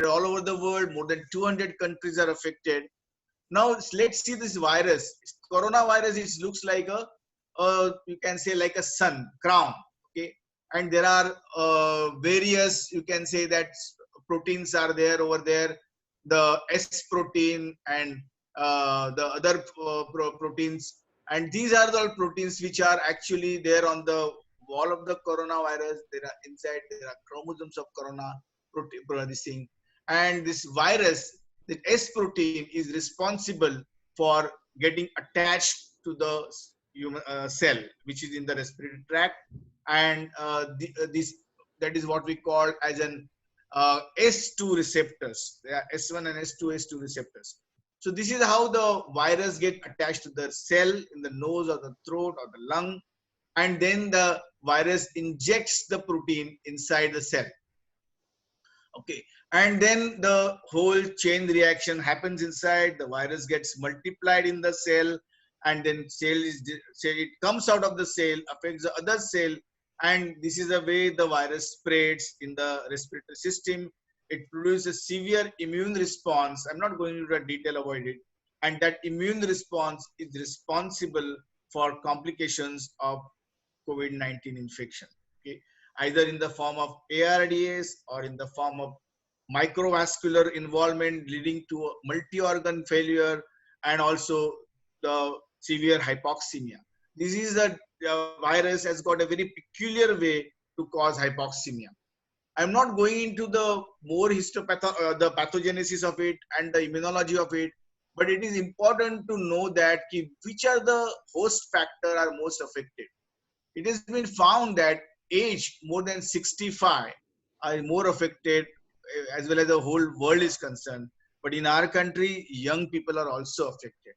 all over the world. More than 200 countries are affected. Now let's see this virus. Coronavirus. It looks like you can say like a sun crown. Okay, and there are various, you can say that proteins are there over there. The S protein and the other proteins, and these are the proteins which are actually there on the wall of the coronavirus. There are inside, there are chromosomes of corona protein, this thing, and this virus, the S protein, is responsible for getting attached to the human cell, which is in the respiratory tract, and this, that is what we call as an S2 receptors. They are S1 and S2 receptors. So this is how the virus get attached to the cell in the nose or the throat or the lung, and then the virus injects the protein inside the cell. Okay, and then the whole chain reaction happens inside. The virus gets multiplied in the cell, and then it comes out of the cell, affects the other cell, and this is the way the virus spreads in the respiratory system. It produces a severe immune response. I'm not going into detail about it, and that immune response is responsible for complications of COVID-19 infection. Okay, either in the form of ARDS or in the form of microvascular involvement leading to multi-organ failure, and also the severe hypoxemia. This is a virus has got a very peculiar way to cause hypoxemia. I'm not going into the more the pathogenesis of it and the immunology of it, but it is important to know that which are the host factor are most affected. It has been found that age more than 65 are more affected, as well as the whole world is concerned. But in our country, young people are also affected.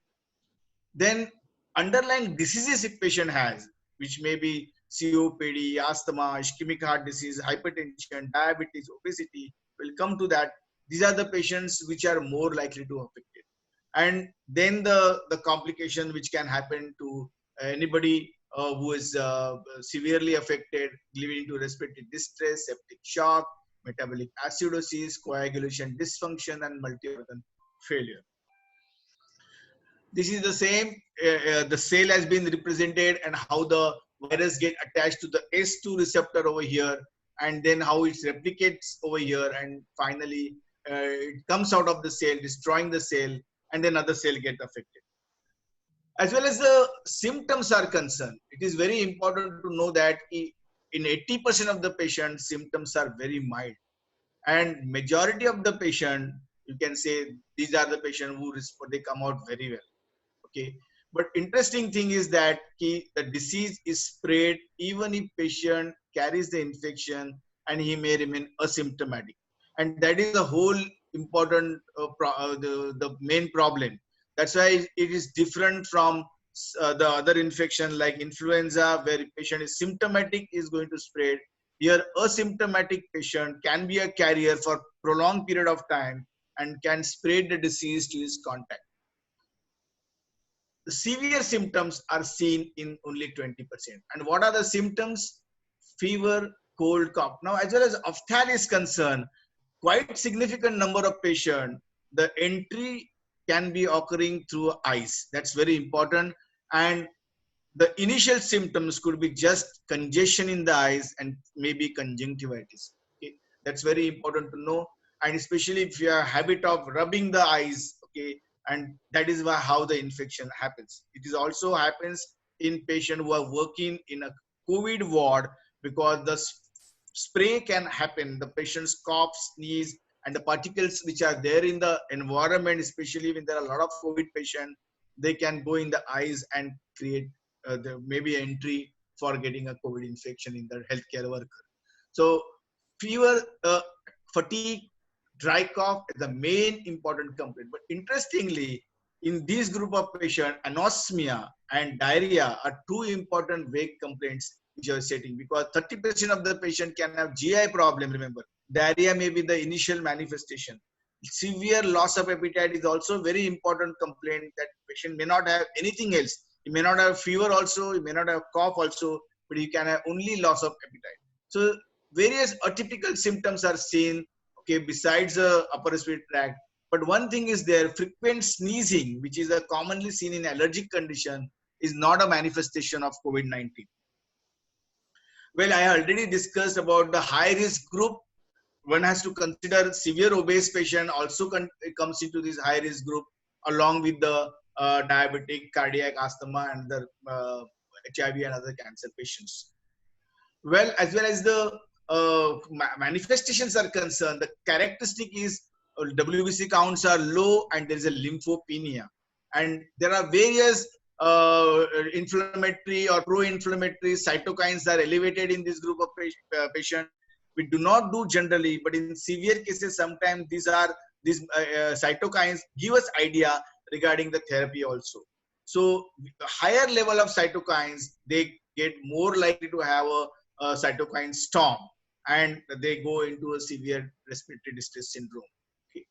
Then underlying diseases a patient has, which may be COPD, asthma, ischemic heart disease, hypertension, diabetes, obesity, we'll come to that. These are the patients which are more likely to affect it. And then the complication which can happen to anybody who is severely affected, leading to respiratory distress, septic shock, metabolic acidosis, coagulation dysfunction, and multi-organ failure. This is the same, the cell has been represented, and how the virus get attached to the S2 receptor over here, and then how it replicates over here, and finally it comes out of the cell, destroying the cell, and then other cell get affected. As well as the symptoms are concerned, it is very important to know that in 80% of the patients, symptoms are very mild, and majority of the patient, you can say these are the patients who they come out very well. Okay, but interesting thing is that the disease is spread even if patient carries the infection, and he may remain asymptomatic, and that is the whole important the main problem. That's why it is different from the other infection like influenza, where a patient is symptomatic is going to spread. Here asymptomatic patient can be a carrier for prolonged period of time and can spread the disease to his contact. The severe symptoms are seen in only 20%. And what are the symptoms? Fever, cold, cough. Now, as well as ophthalmology is concerned, quite significant number of patients, the entry can be occurring through eyes. That's very important. And the initial symptoms could be just congestion in the eyes and maybe conjunctivitis. Okay, that's very important to know. And especially if you have a habit of rubbing the eyes, okay, and that is how the infection happens. It is also happens in patients who are working in a COVID ward, because the spray can happen. The patient's cough, sneeze, and the particles which are there in the environment, especially when there are a lot of COVID patients, they can go in the eyes and create maybe entry for getting a COVID infection in the healthcare worker. So fever, fatigue, dry cough is the main important complaint. But interestingly, in this group of patients, anosmia and diarrhea are two important vague complaints which are setting, because 30% of the patient can have GI problem. Remember, diarrhea may be the initial manifestation. Severe loss of appetite is also very important complaint, that patient may not have anything else. He may not have fever also, he may not have cough also, but he can have only loss of appetite. So various atypical symptoms are seen okay, besides the upper respiratory tract. But one thing is there, frequent sneezing, which is a commonly seen in allergic condition, is not a manifestation of COVID-19. Well, I already discussed about the high risk group. One has to consider severe obese patient also comes into this high risk group, along with the diabetic, cardiac, asthma, and the HIV and other cancer patients. Well as the manifestations are concerned, the characteristic is WBC counts are low and there is a lymphopenia. And there are various inflammatory or pro-inflammatory cytokines that are elevated in this group of patients. We do not do generally, but in severe cases, sometimes these cytokines give us idea regarding the therapy also. So higher level of cytokines, they get more likely to have a cytokine storm, and they go into a severe respiratory distress syndrome. Okay.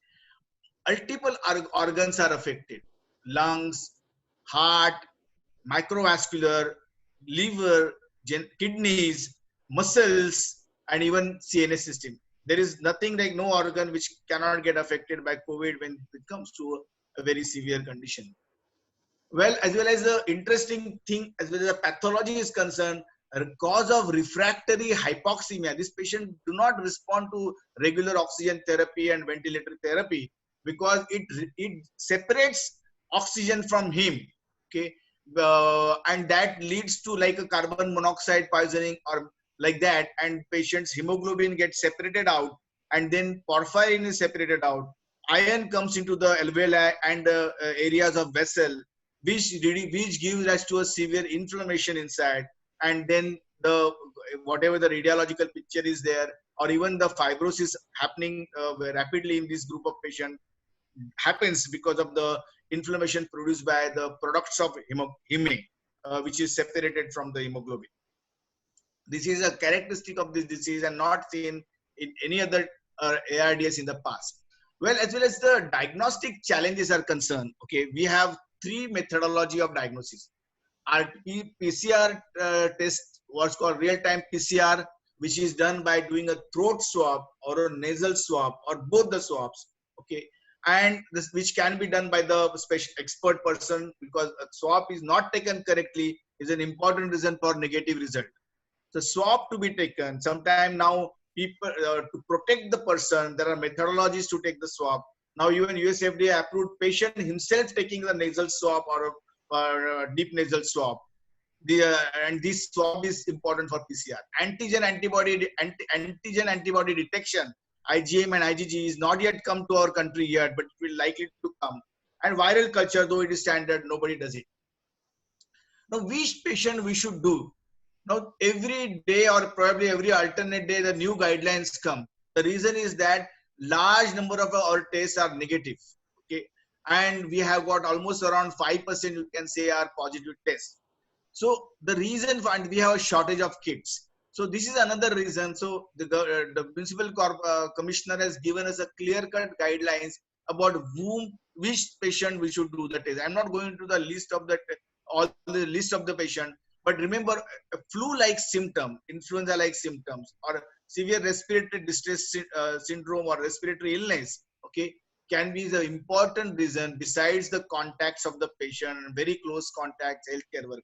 Multiple organs are affected: lungs, heart, microvascular, liver, kidneys, muscles, and even CNS system. There is nothing like no organ which cannot get affected by COVID when it comes to a very severe condition. Well as the interesting thing, as well as the pathology is concerned, a cause of refractory hypoxemia. This patient do not respond to regular oxygen therapy and ventilator therapy because it separates oxygen from him. Okay, and that leads to like a carbon monoxide poisoning or like that, and patient's hemoglobin gets separated out, and then porphyrin is separated out. Iron comes into the alveoli and areas of vessel, which gives rise to a severe inflammation inside, and then the whatever the radiological picture is there, or even the fibrosis happening rapidly in this group of patients happens because of the inflammation produced by the products of heme, which is separated from the hemoglobin. This is a characteristic of this disease and not seen in any other ARDS in the past. Well as the diagnostic challenges are concerned, okay, we have three methodology of diagnosis. PCR test, what's called real-time PCR, which is done by doing a throat swab or a nasal swab or both the swabs. Okay, and this which can be done by the special expert person, because a swab is not taken correctly is an important reason for negative result. The swab to be taken, sometime now people to protect the person, there are methodologies to take the swab. Now even US FDA approved patient himself taking the nasal swab or deep nasal swab. And this swab is important for PCR. Antigen antibody detection, IgM and IgG, is not yet come to our country yet, but it will likely to come. And viral culture, though it is standard, nobody does it. Now, which patient we should do? Now, every day or probably every alternate day, the new guidelines come. The reason is that large number of our tests are negative. Okay, and we have got almost around 5%, you can say, are positive tests. So the reason for, and we have a shortage of kits. So this is another reason. So the municipal commissioner has given us a clear-cut guidelines about which patient we should do the test. I'm not going to the list of all the list of the patient, but remember, flu-like symptom, influenza-like symptoms, or severe respiratory distress syndrome or respiratory illness, okay, can be the important reason besides the contacts of the patient and very close contacts, healthcare worker.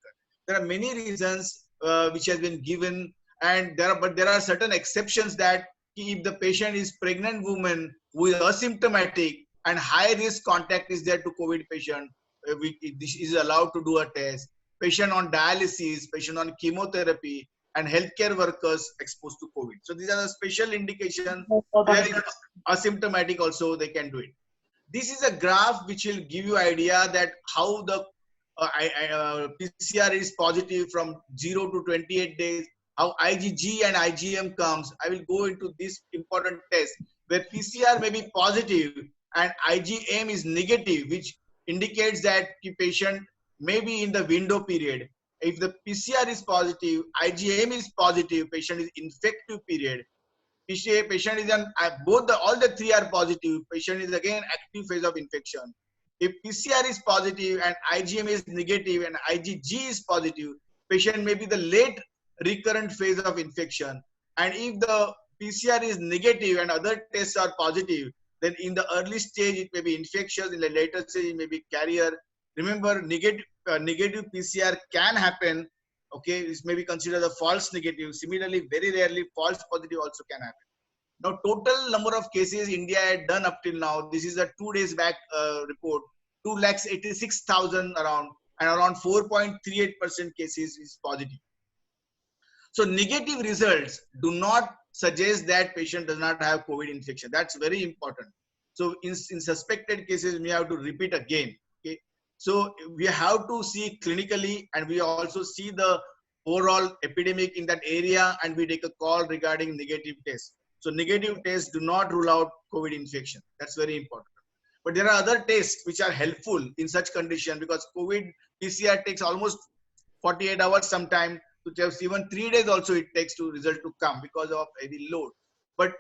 There are many reasons which has been given, and there are certain exceptions that if the patient is pregnant woman who is asymptomatic and high risk contact is there to COVID patient, this is allowed to do a test. Patient on dialysis, patient on chemotherapy, and healthcare workers exposed to COVID. So these are the special indications where asymptomatic also they can do it. This is a graph which will give you idea that how the PCR is positive from 0 to 28 days, how IgG and IgM comes. I will go into this important test where PCR may be positive and IgM is negative, which indicates that the patient may be in the window period. If the PCR is positive, IgM is positive, patient is infective period. Patient is on all the three are positive, patient is again active phase of infection. If PCR is positive and IgM is negative and IgG is positive, patient may be the late recurrent phase of infection. And if the PCR is negative and other tests are positive, then in the early stage it may be infectious, in the later stage it may be carrier. Remember, negative PCR can happen. Okay, this may be considered a false negative. Similarly, very rarely false positive also can happen. Now, total number of cases India had done up till now, this is a 2 days back report, 2,86,000 around, and around 4.38% cases is positive. So negative results do not suggest that patient does not have COVID infection. That's very important. So in suspected cases, we have to repeat again. Okay. So we have to see clinically, and we also see the overall epidemic in that area, and we take a call regarding negative tests. So negative tests do not rule out COVID infection. That's very important. But there are other tests which are helpful in such condition, because COVID PCR takes almost 48 hours sometime to test. Even 3 days also it takes to result to come because of heavy load. But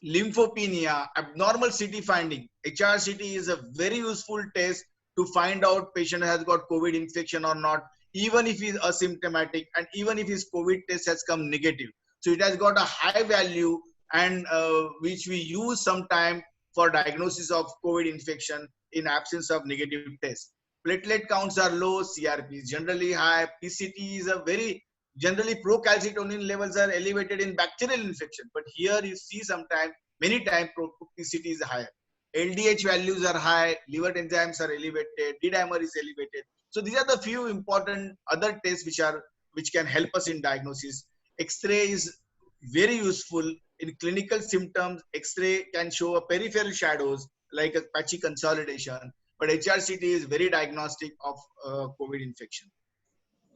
lymphopenia, abnormal CT finding, HRCT is a very useful test to find out patient has got COVID infection or not, even if he's asymptomatic and even if his COVID test has come negative. So it has got a high value, and which we use sometime for diagnosis of COVID infection in absence of negative test. Platelet counts are low, CRP is generally high, PCT is a very generally procalcitonin levels are elevated in bacterial infection, but here you see sometimes, many times PCT is higher. LDH values are high, liver enzymes are elevated, D-dimer is elevated. So these are the few important other tests which can help us in diagnosis. X-ray is very useful in clinical symptoms. X-ray can show a peripheral shadows like a patchy consolidation, but HRCT is very diagnostic of COVID infection.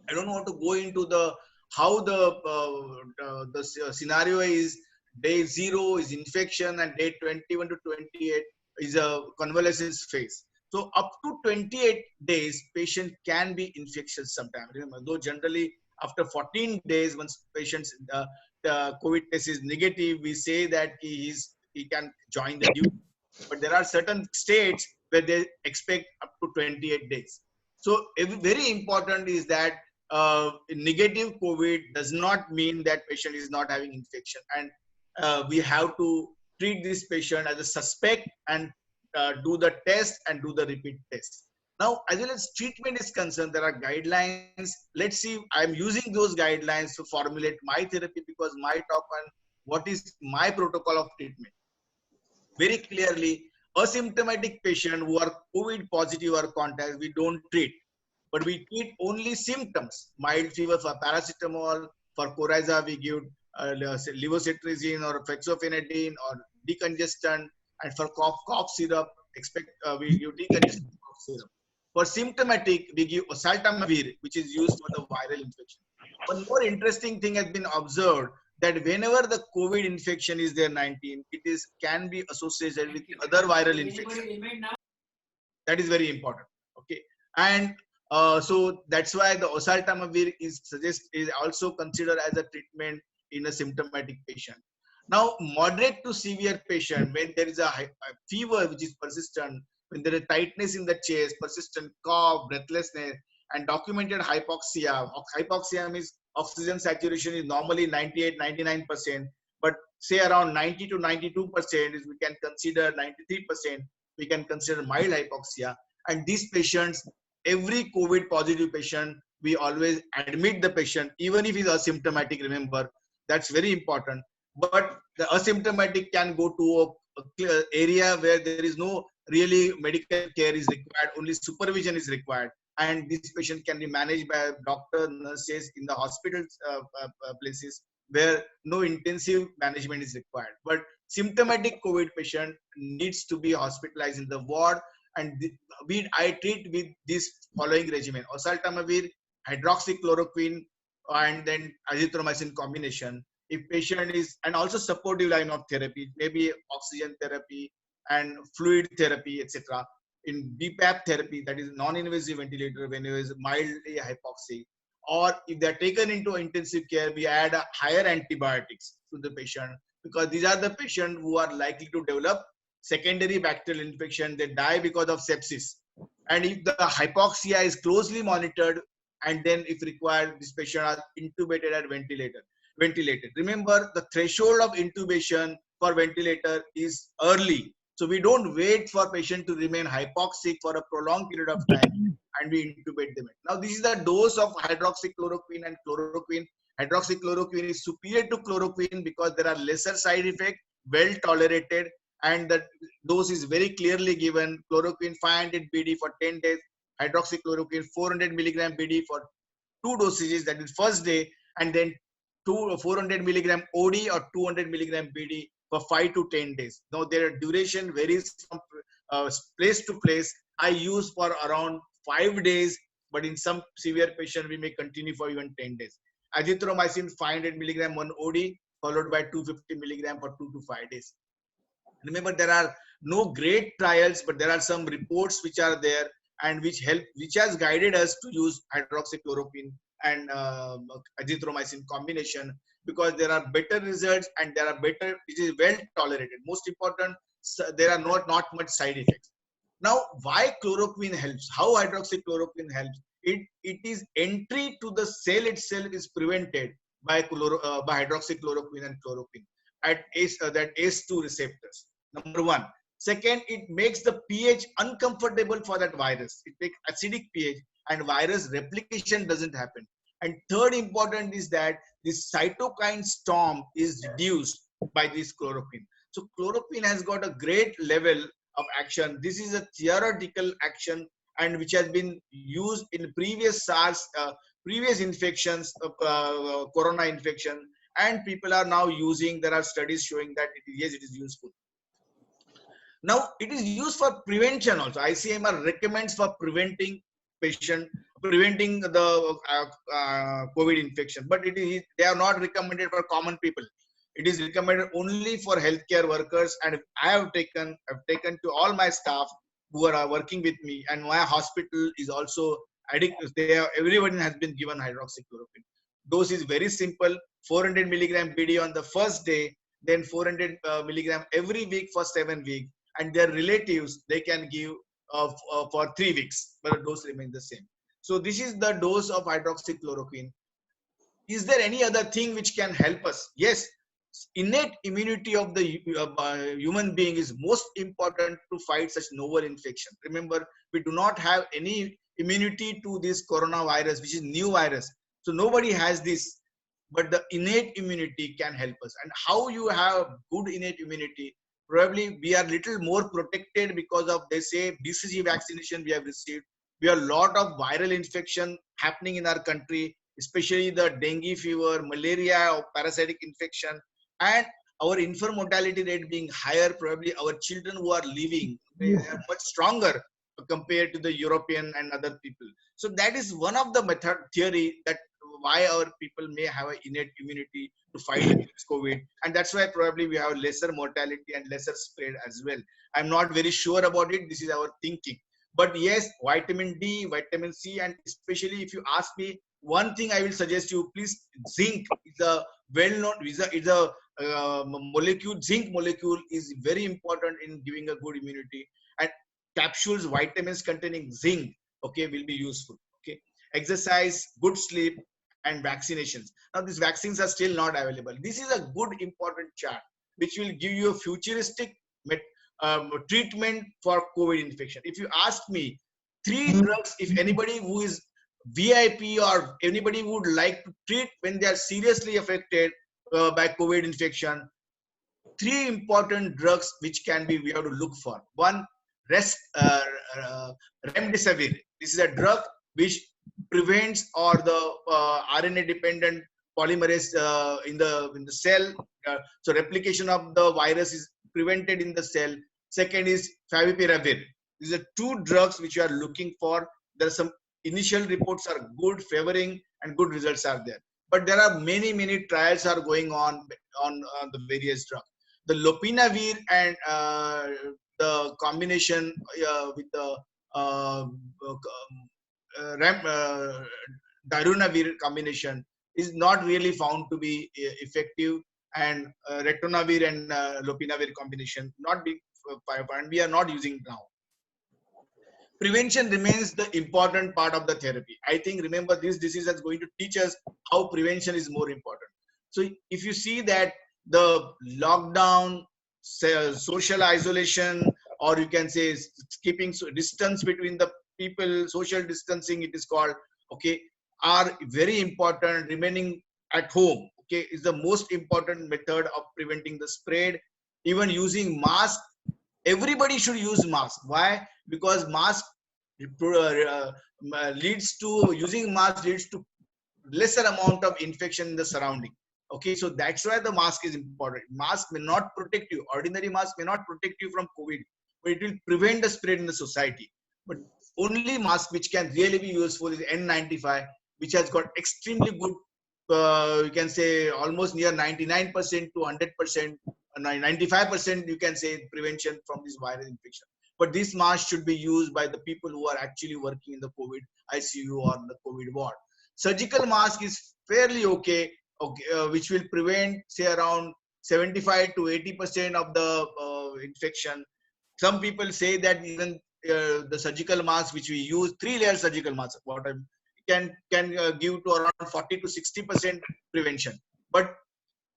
I don't want to go into the how the scenario is. Day 0 is infection, and day 21 to 28 is a convalescence phase. So up to 28 days, patient can be infectious sometimes. Remember, though generally after 14 days, once patient's the COVID test is negative, we say that he can join the duty. But there are certain states where they expect up to 28 days. So very important is that negative COVID does not mean that patient is not having infection, and we have to treat this patient as a suspect and do the test and do the repeat test. Now, as well as treatment is concerned, there are guidelines. Let's see, I'm using those guidelines to formulate my therapy, because my talk on what is my protocol of treatment. Very clearly, asymptomatic patient who are COVID positive or contact, we don't treat, but we treat only symptoms. Mild fever for paracetamol, for coryza we give levocetirizine or fexofenadine or decongestant, and for cough syrup, we give decongestant cough syrup. For symptomatic, we give oseltamivir, which is used for the viral infection. One more interesting thing has been observed, that whenever the COVID infection is there, 19, it can be associated with other viral infection. That is very important. Okay, and so that's why the oseltamivir is also considered as a treatment in a symptomatic patient. Now, moderate to severe patient, when there is a fever which is persistent, when there is tightness in the chest, persistent cough, breathlessness, and documented hypoxia. Hypoxia means oxygen saturation is normally 98-99%, but say around 90 to 92% is we can consider 93%. We can consider mild hypoxia. And these patients, every COVID positive patient, we always admit the patient, even if he's asymptomatic. Remember, that's very important. But the asymptomatic can go to a area where there is no really medical care is required, only supervision is required, and this patient can be managed by doctor, nurses in the hospital places where no intensive management is required. But symptomatic COVID patient needs to be hospitalized in the ward, and I treat with this following regimen: oseltamivir, hydroxychloroquine, and then azithromycin combination. If patient is, and also supportive line of therapy, maybe oxygen therapy and fluid therapy, etc. In BPAP therapy, that is non-invasive ventilator, when it is mildly hypoxic, or if they are taken into intensive care, we add a higher antibiotics to the patient, because these are the patients who are likely to develop secondary bacterial infection. They die because of sepsis. And if the hypoxia is closely monitored, and then if required, this patient are intubated at ventilator. ventilated. Remember, the threshold of intubation for ventilator is early. So we don't wait for patient to remain hypoxic for a prolonged period of time and we intubate them. Now, this is the dose of hydroxychloroquine and chloroquine. Hydroxychloroquine is superior to chloroquine because there are lesser side effects, well tolerated, and the dose is very clearly given. Chloroquine 500 BD for 10 days, hydroxychloroquine 400 milligram BD for two dosages, that is first day, and then 400 milligram OD or 200 milligram BD for 5 to 10 days. Now their duration varies from place to place. I use for around 5 days, but in some severe patient we may continue for even 10 days. Azithromycin 500 milligram on OD followed by 250 milligram for 2 to 5 days. Remember, there are no great trials, but there are some reports which are there and which has guided us to use hydroxychloroquine and azithromycin combination, because there are better results and there are better, it is well tolerated. Most important, there are not much side effects. Now, why chloroquine helps? How hydroxychloroquine helps? It is entry to the cell itself is prevented by hydroxychloroquine and chloroquine at that ACE2 receptors. Number one. Second, it makes the pH uncomfortable for that virus. It makes acidic pH and virus replication doesn't happen. And third important is that this cytokine storm is reduced by this chloroquine. So chloroquine has got a great level of action. This is a theoretical action and which has been used in previous SARS, previous infections, corona infection, and people are now using, there are studies showing that yes, it is useful. Now, it is used for prevention also. ICMR recommends for preventing the COVID infection, but they are not recommended for common people. It is recommended only for healthcare workers, and I have taken to all my staff who are working with me, and my hospital is also adequate. Everyone has been given hydroxychloroquine. Dose is very simple: 400 milligram BD on the first day, then 400 milligram every week for 7 weeks, and their relatives they can give for 3 weeks, but the dose remains the same. So this is the dose of hydroxychloroquine. Is there any other thing which can help us? Yes, innate immunity of the human being is most important to fight such novel infection. Remember, we do not have any immunity to this coronavirus, which is new virus. So nobody has this, but the innate immunity can help us. And how you have good innate immunity? Probably we are little more protected because of, they say, BCG vaccination we have received. We have a lot of viral infection happening in our country, especially the dengue fever, malaria, or parasitic infection, and our infant mortality rate being higher. Probably our children who are living, they are much stronger compared to the European and other people. So that is one of the method theory that why our people may have an innate immunity to fight against COVID, and that's why probably we have lesser mortality and lesser spread as well. I'm not very sure about it. This is our thinking. But yes, vitamin D, vitamin C, and especially if you ask me, one thing I will suggest you, please, zinc is a well-known, is a molecule. Zinc molecule is very important in giving a good immunity, and capsules, vitamins containing zinc, okay, will be useful. Okay, exercise, good sleep, and vaccinations. Now, these vaccines are still not available. This is a good important chart which will give you a futuristic treatment for COVID infection. If you ask me, 3 drugs, if anybody who is VIP or anybody would like to treat when they are seriously affected by COVID infection, 3 important drugs which can be, we have to look for. One, remdesivir. This is a drug which prevents or the RNA dependent polymerase in the cell. So replication of the virus is prevented in the cell. Second is favipiravir. These are 2 drugs which you are looking for. There are some initial reports are good, favoring, and good results are there. But there are many trials are going on the various drugs. The lopinavir and the combination with the darunavir combination is not really found to be effective, and ritonavir and lopinavir combination not being and we are not using now. Prevention remains the important part of the therapy. I think, remember, this disease is going to teach us how prevention is more important. So if you see that the lockdown, social isolation, or you can say keeping distance between the people, social distancing it is called, okay, are very important. Remaining at home, okay, is the most important method of preventing the spread. Even using mask, everybody should use mask. Why? Because mask leads to, using mask leads to lesser amount of infection in the surrounding. Okay, so that's why the mask is important. Mask may not protect you, ordinary mask may not protect you from COVID, but it will prevent the spread in the society. But only mask which can really be useful is N95, which has got extremely good, you can say almost near 99% to 100%, 95% you can say prevention from this viral infection. But this mask should be used by the people who are actually working in the COVID ICU or the COVID ward. Surgical mask is fairly okay, which will prevent say around 75 to 80% of the infection. Some people say that even the surgical mask which we use, 3-layer surgical mask, what I can give to around 40 to 60% prevention. But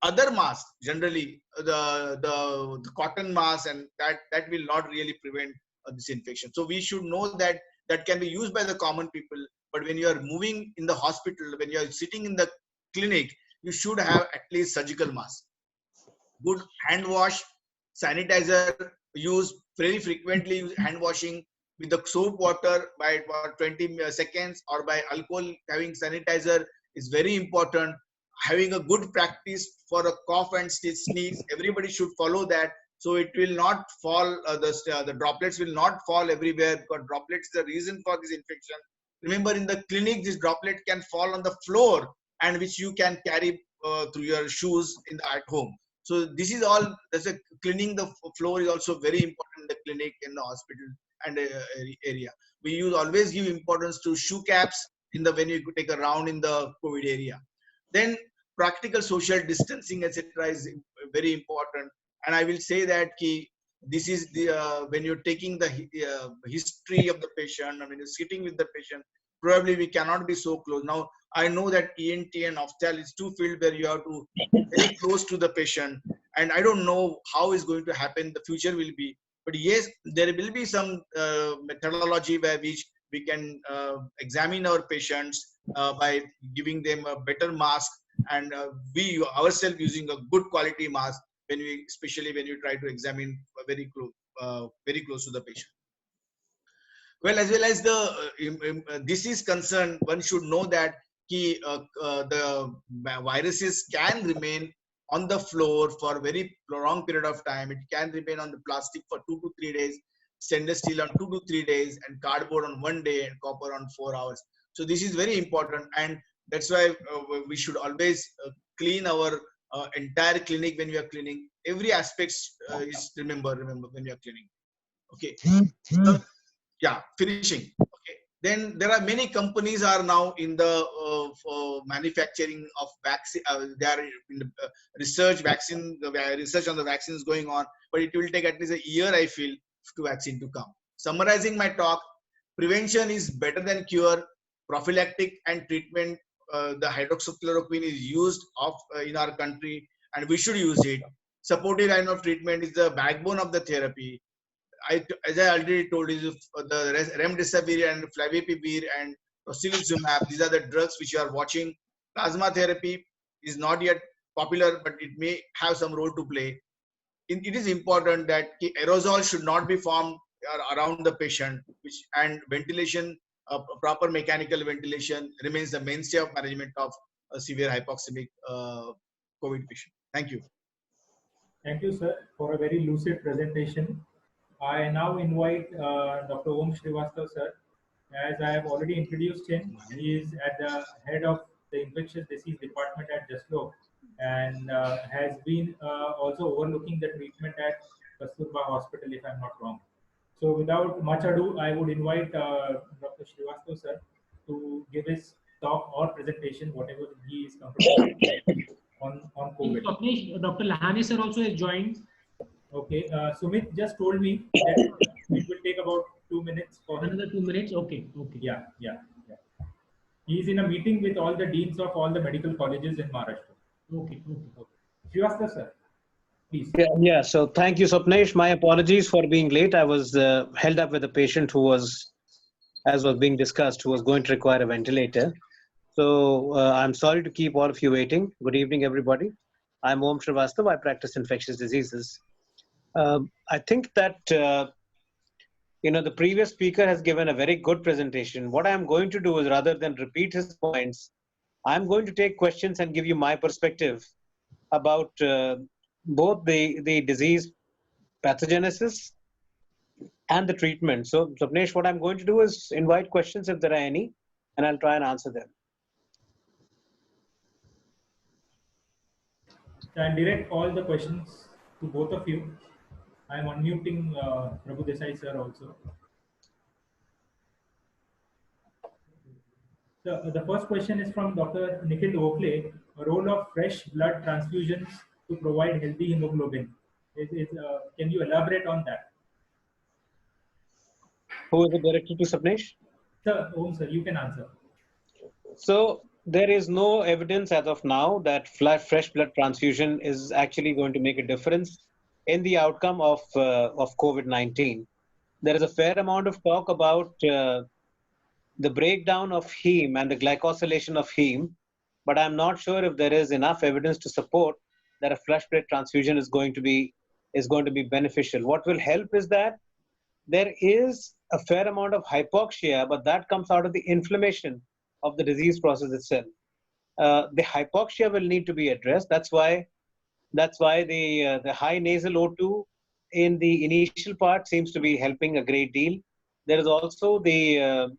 other masks, generally the cotton mask, and that will not really prevent this infection. So we should know that that can be used by the common people. But when you are moving in the hospital, when you are sitting in the clinic, you should have at least surgical mask. Good hand wash, sanitizer use very frequently. Use hand washing with the soap water by about 20 seconds, or by alcohol. Having sanitizer is very important. Having a good practice for a cough and sneeze, everybody should follow that, so it will not fall, the droplets will not fall everywhere, because droplets is the reason for this infection. Remember, in the clinic this droplet can fall on the floor, and which you can carry through your shoes at home. So this is all, there's a cleaning the floor is also very important in the clinic, in the hospital and area. We use always give importance to shoe caps in the, when you take a round in the COVID area. Then practical social distancing etc is very important. And I will say that key, this is the when you're taking the history of the patient, I mean you're sitting with the patient, probably we cannot be so close. Now I know that ENT and ophthalmology is two field where you have to be very close to the patient, and I don't know how is going to happen, the future will be. But yes, there will be some methodology by which we can examine our patients by giving them a better mask, and we ourselves using a good quality mask when we, especially when you try to examine very close to the patient. Well, as well as the disease concern, one should know that the viruses can remain on the floor for a very long period of time. It can remain on the plastic for 2 to 3 days, stainless steel on 2 to 3 days, and cardboard on 1 day, and copper on 4 hours. So this is very important, and that's why we should always clean our entire clinic when we are cleaning. Every aspect is remember when we are cleaning. Okay. So, yeah, finishing. Okay, then there are many companies are now in the for manufacturing of vaccine. They are in the research vaccine, the research on the vaccine is going on, but it will take at least a year, I feel, to vaccine to come. Summarizing my talk, prevention is better than cure. Prophylactic and treatment, the hydroxychloroquine is used in our country, and we should use it. Supportive line of treatment is the backbone of the therapy. As I already told you, the remdesivir and flavipivir and tocilizumab, these are the drugs which you are watching. Plasma therapy is not yet popular, but it may have some role to play. It is important that aerosol should not be formed around the patient, and ventilation, proper mechanical ventilation remains the mainstay of management of a severe hypoxemic COVID patient. Thank you. Thank you, sir, for a very lucid presentation. I now invite Dr. Om Srivastava, sir. As I have already introduced him, he is at the head of the infectious disease department at JASLO, and has been also overlooking the treatment at Kasturba Hospital, if I'm not wrong. So without much ado, I would invite Dr. Srivastava, sir, to give his talk or presentation, whatever he is comfortable on COVID. Dr. Lahani sir also has joined. Okay, Sumit just told me that it will take about 2 minutes for him. Another 2 minutes? Okay. Yeah. He is in a meeting with all the deans of all the medical colleges in Maharashtra. Okay. Okay. Srivastava sir, please. Yeah. So thank you, Swapnesh. My apologies for being late. I was held up with a patient who was, as was being discussed, who was going to require a ventilator. So I'm sorry to keep all of you waiting. Good evening, everybody. I'm Om Srivastava. I practice infectious diseases. I think that the previous speaker has given a very good presentation. What I'm going to do is, rather than repeat his points, I'm going to take questions and give you my perspective about both the disease pathogenesis and the treatment. So, Sapnesh, what I'm going to do is invite questions if there are any, and I'll try and answer them. So I'll direct all the questions to both of you. I'm unmuting Prabhu Desai sir also. So the first question is from Dr. Nikhil Oakley. A role of fresh blood transfusions to provide healthy hemoglobin. Can you elaborate on that? Who is it directed to, Sapnesh? Sir, Om sir, you can answer. So, there is no evidence as of now that fresh blood transfusion is actually going to make a difference in the outcome of COVID-19. There is a fair amount of talk about the breakdown of heme and the glycosylation of heme, but I'm not sure if there is enough evidence to support that a fresh blood transfusion is going to be beneficial. What will help is that there is a fair amount of hypoxia, but that comes out of the inflammation of the disease process itself. The hypoxia will need to be addressed. That's why the high nasal O2 in the initial part seems to be helping a great deal. There is also the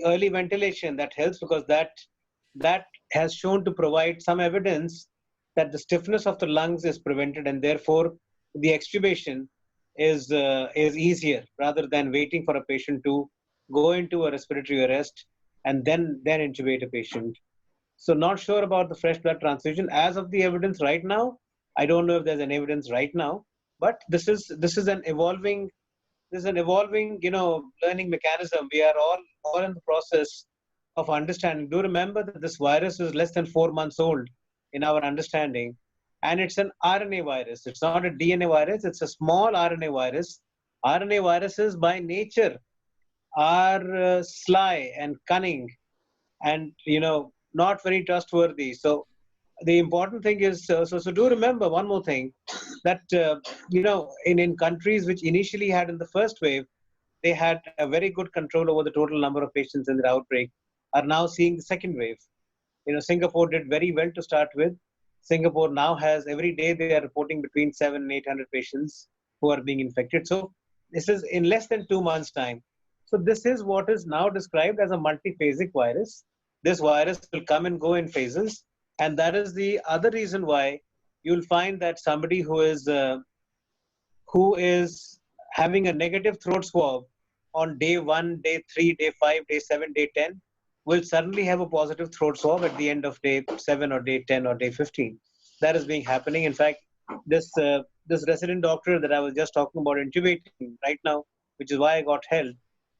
early ventilation that helps, because that has shown to provide some evidence that the stiffness of the lungs is prevented, and therefore the extubation is easier, rather than waiting for a patient to go into a respiratory arrest and then intubate a patient. So not sure about the fresh blood transfusion as of the evidence right now. I don't know if there's an evidence right now, but this is an evolving learning mechanism. We are all in the process of understanding. Do remember that this virus is less than 4 months old in our understanding, and it's an RNA virus. It's not a DNA virus. It's a small RNA virus. RNA viruses by nature are sly and cunning, and not very trustworthy. So the important thing is, so do remember one more thing, that in countries which initially had in the first wave, they had a very good control over the total number of patients in the outbreak, are now seeing the second wave. Singapore did very well to start with. Singapore now has, every day they are reporting between 700 and 800 patients who are being infected. So this is in less than 2 months' time. So this is what is now described as a multiphasic virus. This virus will come and go in phases, and that is the other reason why you'll find that somebody who is having a negative throat swab on day 1, day 3, day 5, day 7, day 10 will suddenly have a positive throat swab at the end of day 7 or day 10 or day 15. That is being happening. In fact, this resident doctor that I was just talking about intubating right now, which is why I got held,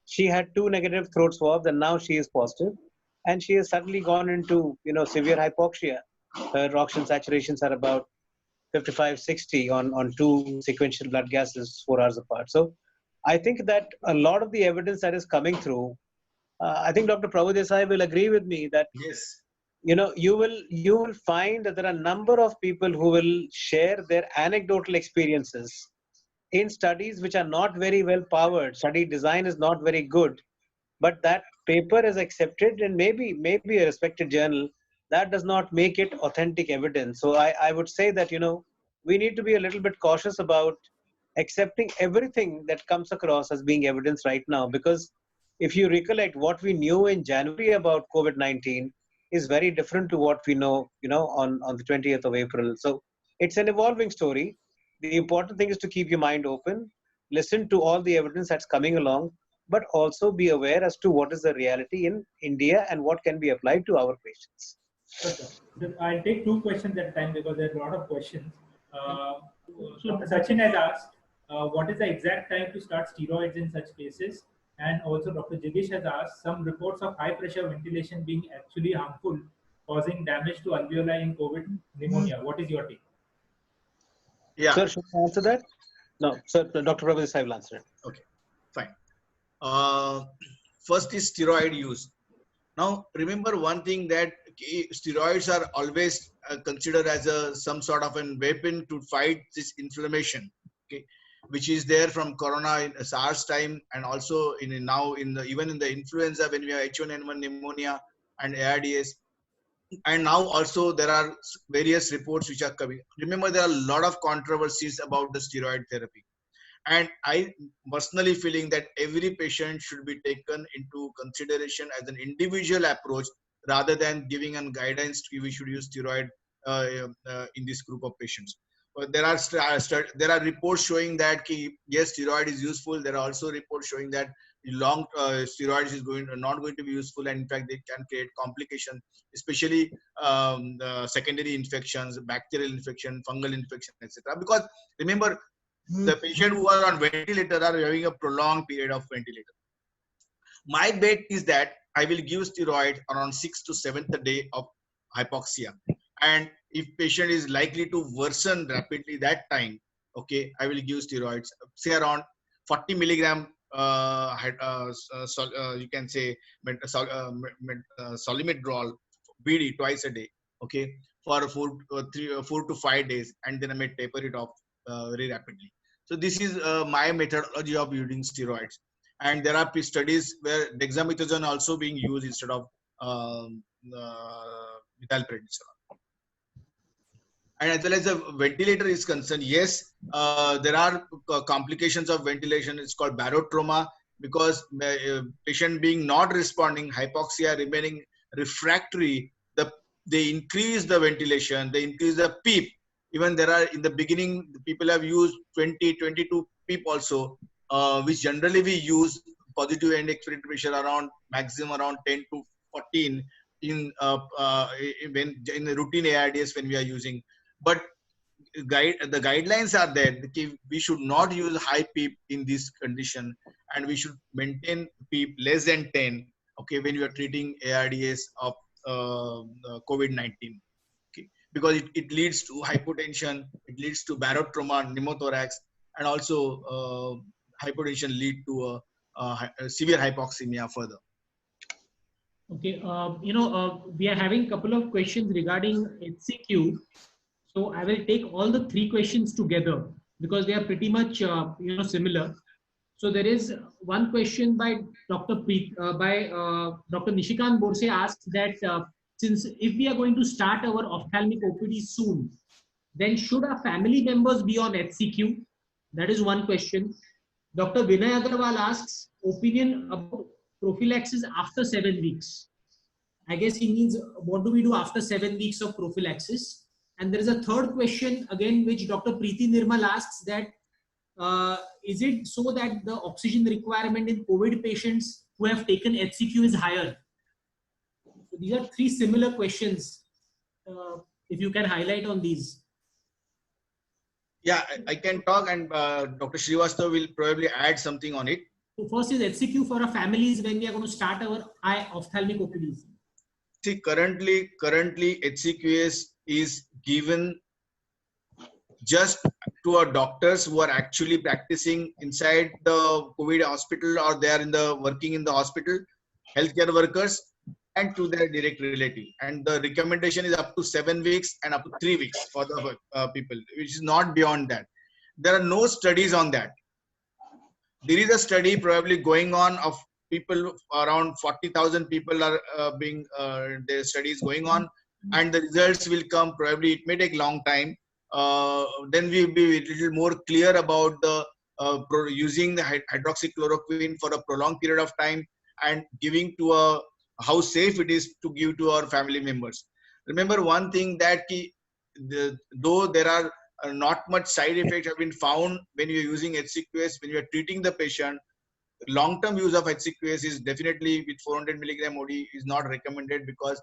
she had 2 negative throat swabs and now she is positive, and she has suddenly gone into severe hypoxia. Her oxygen saturations are about 55-60 on 2 sequential blood gases 4 hours apart. So I think that a lot of the evidence that is coming through, I think Dr. Prabhu Desai will agree with me that Yes. you will find that there are a number of people who will share their anecdotal experiences in studies which are not very well powered. Study design is not very good, but that paper is accepted and maybe a respected journal. That does not make it authentic evidence. So I would say that we need to be a little bit cautious about accepting everything that comes across as being evidence right now, because if you recollect, what we knew in January about COVID-19 is very different to what we know on the 20th of April. So it's an evolving story. The important thing is to keep your mind open, listen to all the evidence that's coming along, but also be aware as to what is the reality in India and what can be applied to our patients. Sure, sir. I'll take 2 questions at a time because there are a lot of questions. Dr. Sachin has asked, what is the exact time to start steroids in such cases? And also Dr. Jigish has asked, some reports of high pressure ventilation being actually harmful causing damage to alveoli in COVID pneumonia. What is your take? Yeah. Sir, should I answer that? No, sir, Dr. Prabhu will answer it. Okay. Fine. First is steroid use. Now, remember one thing, that steroids are always considered as some sort of a weapon to fight this inflammation, okay, which is there from Corona in SARS time, and also now even in the influenza when we have H1N1 pneumonia and ARDS, and now also there are various reports which are coming. Remember, there are a lot of controversies about the steroid therapy. And I personally feeling that every patient should be taken into consideration as an individual approach, rather than giving a guidance to we should use steroid in this group of patients. But there are reports showing that yes, steroid is useful. There are also reports showing that long steroids is not going to be useful, and in fact they can create complications, especially the secondary infections, bacterial infection, fungal infection, etc. Because remember, the patient who are on ventilator are having a prolonged period of ventilator. My bet is that I will give steroid around 6th to 7th day of hypoxia. And if patient is likely to worsen rapidly that time, okay, I will give steroids, say around 40 milligram, you can say Solimedrol BD twice a day, okay, for 4 to 5 days, and then I may taper it off very rapidly. So this is my methodology of using steroids. And there are studies where dexamethasone also being used instead of methylprednisolone. And as well as the ventilator is concerned, yes, there are complications of ventilation. It's called barotrauma, because patient being not responding, hypoxia remaining refractory, they increase the ventilation, they increase the PEEP. Even there are, in the beginning, people have used 20, 22 PEEP also, which generally we use positive end expiratory pressure around maximum around 10 to 14 in the routine ARDS when we are using. But the guidelines are there that we should not use high PEEP in this condition, and we should maintain PEEP less than 10, okay, when you are treating ARDS of COVID-19, okay, because it leads to hypotension, it leads to barotrauma, pneumothorax, and also hypotension lead to a severe hypoxemia further. Okay, we are having a couple of questions regarding HCQ. So I will take all the three questions together because they are pretty much similar. So there is one question by Dr. Nishikant Borse asks that since if we are going to start our ophthalmic OPD soon, then should our family members be on HCQ? That is one question. Dr. Vinay Agarwal asks opinion about prophylaxis after 7 weeks. I guess he means what do we do after 7 weeks of prophylaxis? And there is a third question again, which Dr. Preeti Nirmal asks that is it so that the oxygen requirement in COVID patients who have taken HCQ is higher? So these are three similar questions. If you can highlight on these. Yeah, I can talk, and Dr. Srivastava will probably add something on it. So first is HCQ for our families when we are going to start our eye ophthalmic OPDs. See, currently HCQS is given just to our doctors who are actually practicing inside the COVID hospital, or they are working in the hospital, healthcare workers, and to their direct relative. And the recommendation is up to 7 weeks and up to 3 weeks for the people, which is not beyond that. There are no studies on that. There is a study probably going on of people, around 40,000 people are their studies going on, and the results will come probably, it may take long time. Then we'll be a little more clear about the using the hydroxychloroquine for a prolonged period of time and giving to how safe it is to give to our family members. Remember one thing, that though there are not much side effects have been found when you're using HCQS, when you're treating the patient, long-term use of HCQS is definitely with 400 milligram OD is not recommended, because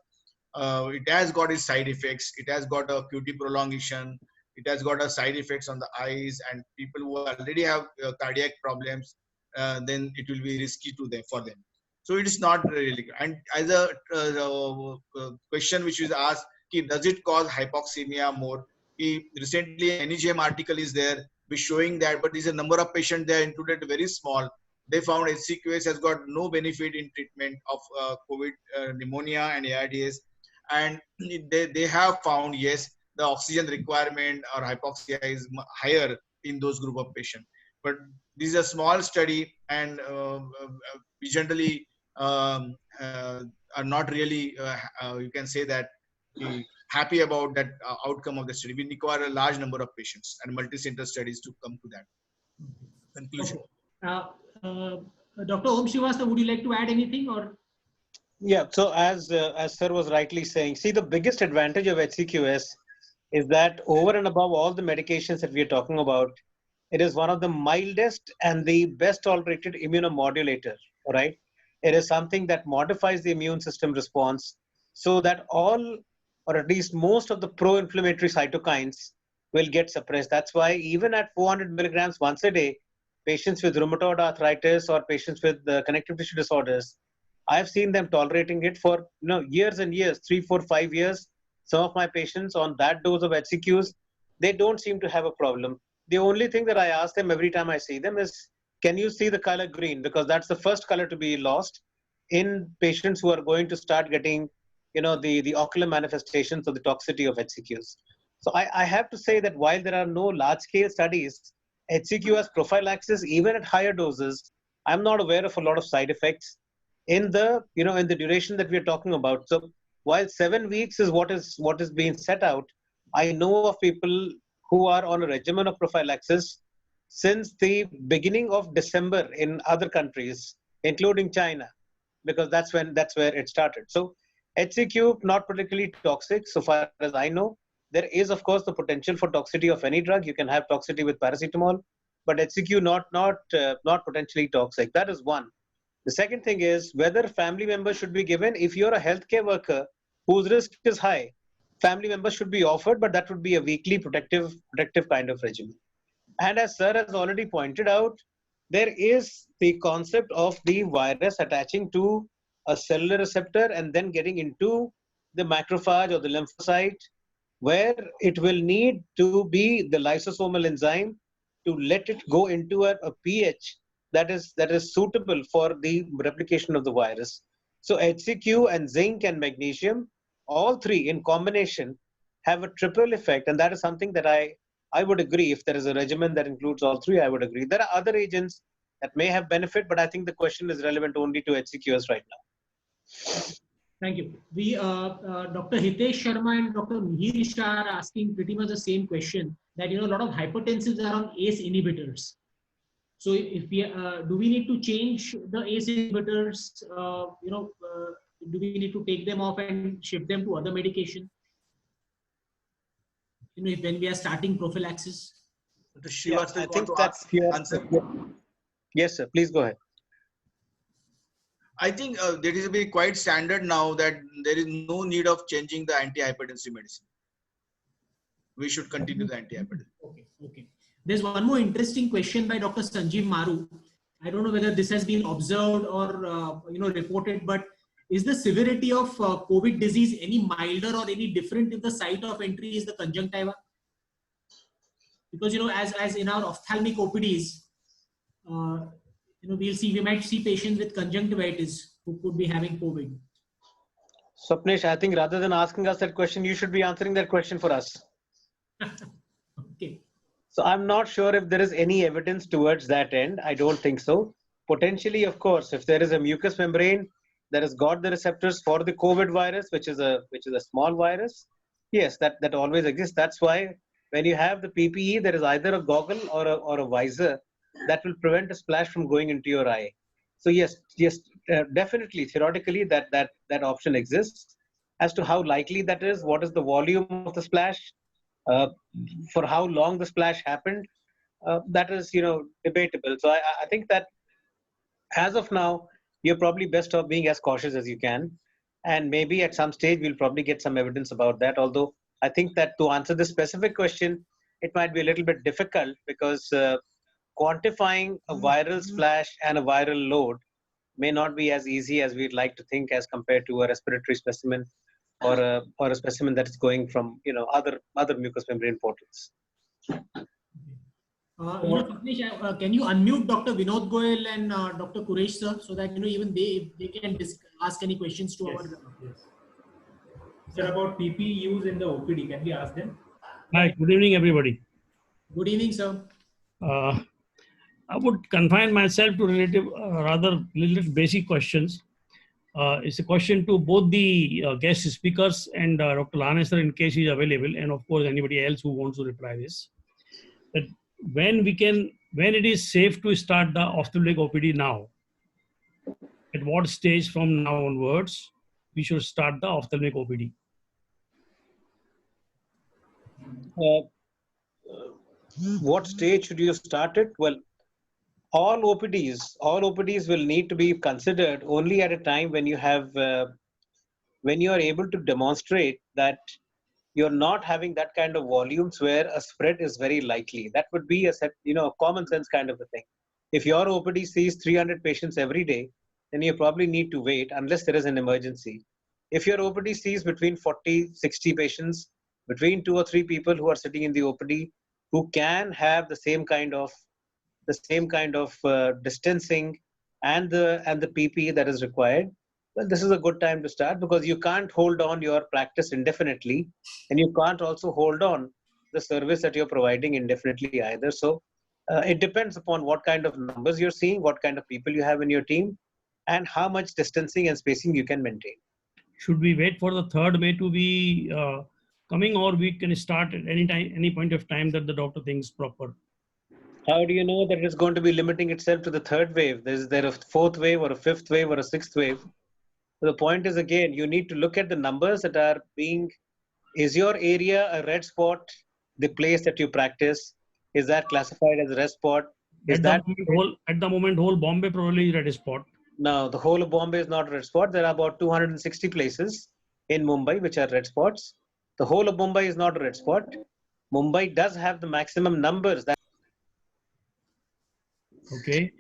it has got its side effects. It has got a QT prolongation. It has got a side effects on the eyes, and people who already have cardiac problems, then it will be risky for them. So it is not really good. And as a question which is asked, does it cause hypoxemia more? Recently, NEJM article is there, which showing that, but there's a number of patients there included very small. They found HCQS has got no benefit in treatment of COVID pneumonia and AIDS, and they have found, yes, the oxygen requirement or hypoxia is higher in those group of patients. But this is a small study, and we generally are not really, you can say that, happy about that outcome of the study. We require a large number of patients and multi-center studies to come to that conclusion. Okay. Dr. Om Srivastava, would you like to add anything, or? Yeah, so as sir was rightly saying, see, the biggest advantage of HCQS is that over and above all the medications that we are talking about, it is one of the mildest and the best tolerated immunomodulator, right? It is something that modifies the immune system response so that all, or at least most of the pro-inflammatory cytokines will get suppressed. That's why even at 400 milligrams once a day, patients with rheumatoid arthritis or patients with connective tissue disorders, I've seen them tolerating it for years and years, 3, 4, 5 years. Some of my patients on that dose of HCQs, they don't seem to have a problem. The only thing that I ask them every time I see them is, can you see the color green? Because that's the first color to be lost in patients who are going to start getting, the ocular manifestations of the toxicity of HCQs. So I have to say that while there are no large-scale studies, HCQ as prophylaxis, even at higher doses, I'm not aware of a lot of side effects in the in the duration that we are talking about. So while 7 weeks is what is being set out, I know of people who are on a regimen of prophylaxis since the beginning of December in other countries, including China, because that's where it started. So HCQ not particularly toxic so far as I know. There is of course the potential for toxicity of any drug. You can have toxicity with paracetamol, but HCQ not potentially toxic. That is one. The second thing is whether family members should be given. If you're a healthcare worker whose risk is high, family members should be offered, but that would be a weekly protective kind of regimen. And as sir has already pointed out, there is the concept of the virus attaching to a cellular receptor and then getting into the macrophage or the lymphocyte, where it will need to be the lysosomal enzyme to let it go into a pH that is suitable for the replication of the virus. So HCQ and zinc and magnesium, all three in combination, have a triple effect, and that is something that I would agree. If there is a regimen that includes all three, I would agree. There are other agents that may have benefit, but I think the question is relevant only to HCQS right now. Thank you. We, Dr. Hitesh Sharma and Dr. Mihir Shah are asking pretty much the same question, that a lot of hypertensives are on ACE inhibitors. So if we do we need to change the ACE inhibitors? Do we need to take them off and shift them to other medication? When we are starting prophylaxis. Yeah, I think that's your answer. Yes, sir. Please go ahead. I think there is be quite standard now that there is no need of changing the antihypertensive medicine. We should continue the antihypertensive. Okay. There's one more interesting question by Dr. Sanjeev Maru. I don't know whether this has been observed or reported, but is the severity of COVID disease any milder or any different if the site of entry is the conjunctiva? Because as in our ophthalmic OPDs, we might see patients with conjunctivitis who could be having COVID. Swapnesh, I think rather than asking us that question, you should be answering that question for us. Okay. So I'm not sure if there is any evidence towards that end. I don't think so. Potentially, of course, if there is a mucous membrane that has got the receptors for the COVID virus, which is a small virus, yes, that always exists. That's why when you have the PPE, there is either a goggle or a visor that will prevent a splash from going into your eye. So yes, definitely, theoretically, that option exists. As to how likely that is, what is the volume of the splash, for how long the splash happened, that is debatable. So I think that as of now, you're probably best off being as cautious as you can, and maybe at some stage we'll probably get some evidence about that. Although I think that to answer this specific question, it might be a little bit difficult because quantifying a viral splash and a viral load may not be as easy as we'd like to think as compared to a respiratory specimen or a specimen that is going from other mucous membrane portals. Sapnesh, can you unmute Dr. Vinod Goyal and Dr. Quresh sir, so that even they can ask any questions to Yes. our. Yes. Sir, about PPE use in the OPD, can we ask them? Hi, good evening, everybody. Good evening, sir. I would confine myself to rather little basic questions. It's a question to both the guest speakers and Dr. Lahane sir in case he is available, and of course anybody else who wants to reply this. That when it is safe to start the ophthalmic OPD now, at what stage from now onwards we should start the ophthalmic OPD? What stage should you start it? Well, all OPDs will need to be considered only at a time when you have when you are able to demonstrate that you're not having that kind of volumes where a spread is very likely. That would be a common sense kind of a thing. If your OPD sees 300 patients every day, then you probably need to wait unless there is an emergency. If your OPD sees between 40, 60 patients, between 2 or 3 people who are sitting in the OPD who can have the same kind of distancing and the PPE that is required, well, this is a good time to start, because you can't hold on your practice indefinitely, and you can't also hold on the service that you're providing indefinitely either. So it depends upon what kind of numbers you're seeing, what kind of people you have in your team, and how much distancing and spacing you can maintain. Should we wait for the 3rd May to be coming, or we can start at any point of time that the doctor thinks proper? How do you know that it's going to be limiting itself to the 3rd wave? Is there a 4th wave or a 5th wave or a 6th wave? So the point is, again, you need to look at the numbers that are being, is your area a red spot, the place that you practice? Is that classified as a red spot? At the moment, whole Bombay probably is red spot. No, the whole of Bombay is not a red spot. There are about 260 places in Mumbai which are red spots. The whole of Mumbai is not a red spot. Mumbai does have the maximum numbers. Okay.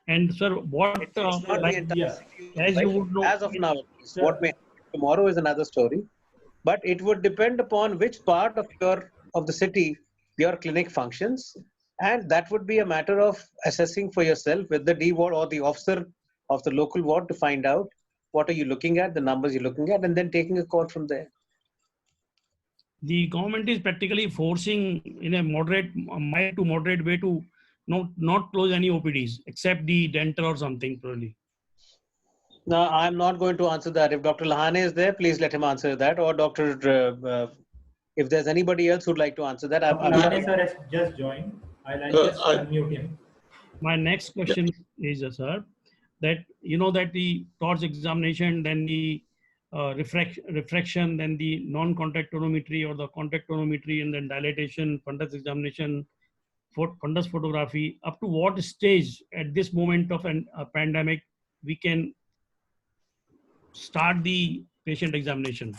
And sir, what as you would know, as of now, what may happen tomorrow is another story. But it would depend upon which part of the city your clinic functions, and that would be a matter of assessing for yourself with the D ward or the officer of the local ward to find out what are you looking at, the numbers you're looking at, and then taking a call from there. The government is practically forcing in a mild to moderate way to not close any OPDs except the dental or something probably. No, I'm not going to answer that. If Dr. Lahane is there, please let him answer that, or if there's anybody else who'd like to answer that. Lahane sir has just joined. I'll just unmute him. My next question is, sir, that that the TORCH examination, then the refraction, then the non-contact tonometry or the contact tonometry, and then dilatation, fundus examination, fundus photography, up to what stage at this moment of a pandemic we can start the patient examination?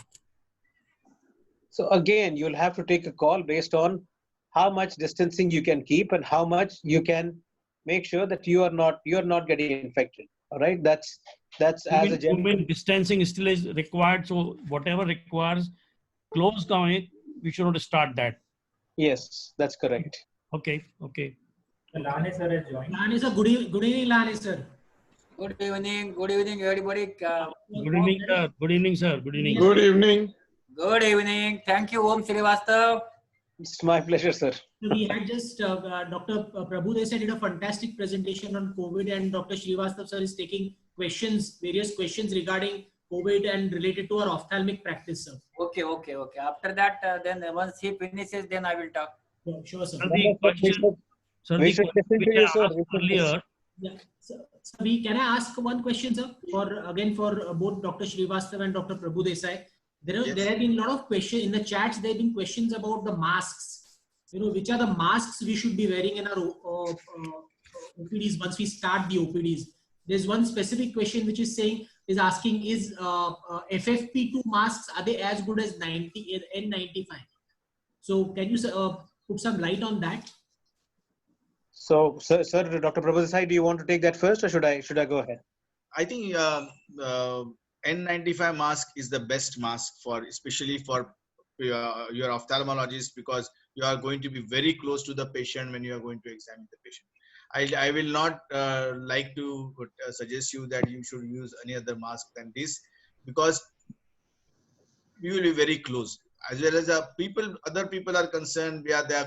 So again, you'll have to take a call based on how much distancing you can keep and how much you can make sure that you're not getting infected. All right, that's as a general. Distancing still is required, so whatever requires close down, we should not start that. Yes, that's correct. Okay. Lahane sir has joined. Lahane sir, good evening, Lahane sir. Good evening, everybody. Good evening, sir. Good evening. Good evening. Good evening. Thank you, Om Srivastav. It's my pleasure, sir. We had just Dr. Prabhu Desai did a fantastic presentation on COVID, and Dr. Srivastav sir is taking various questions regarding COVID and related to our ophthalmic practice, sir. Okay. After that, then once he finishes, then I will talk. Yeah, sure, sir. Can I ask one question, sir? For both Dr. Srivastav and Dr. Prabhu Desai. There have been a lot of questions in the chats. There have been questions about the masks. Which are the masks we should be wearing in our OPDs once we start the OPDs. There's one specific question which is asking, is FFP2 masks, are they as good as N95? So can you put some light on that? So, sir, Dr. Prabhu Desai, do you want to take that first, or should I go ahead? I think N95 mask is the best mask for, especially for your ophthalmologist, because you are going to be very close to the patient when you are going to examine the patient. I will not like to suggest you that you should use any other mask than this, because you will be very close. As well as other people are concerned, we are there.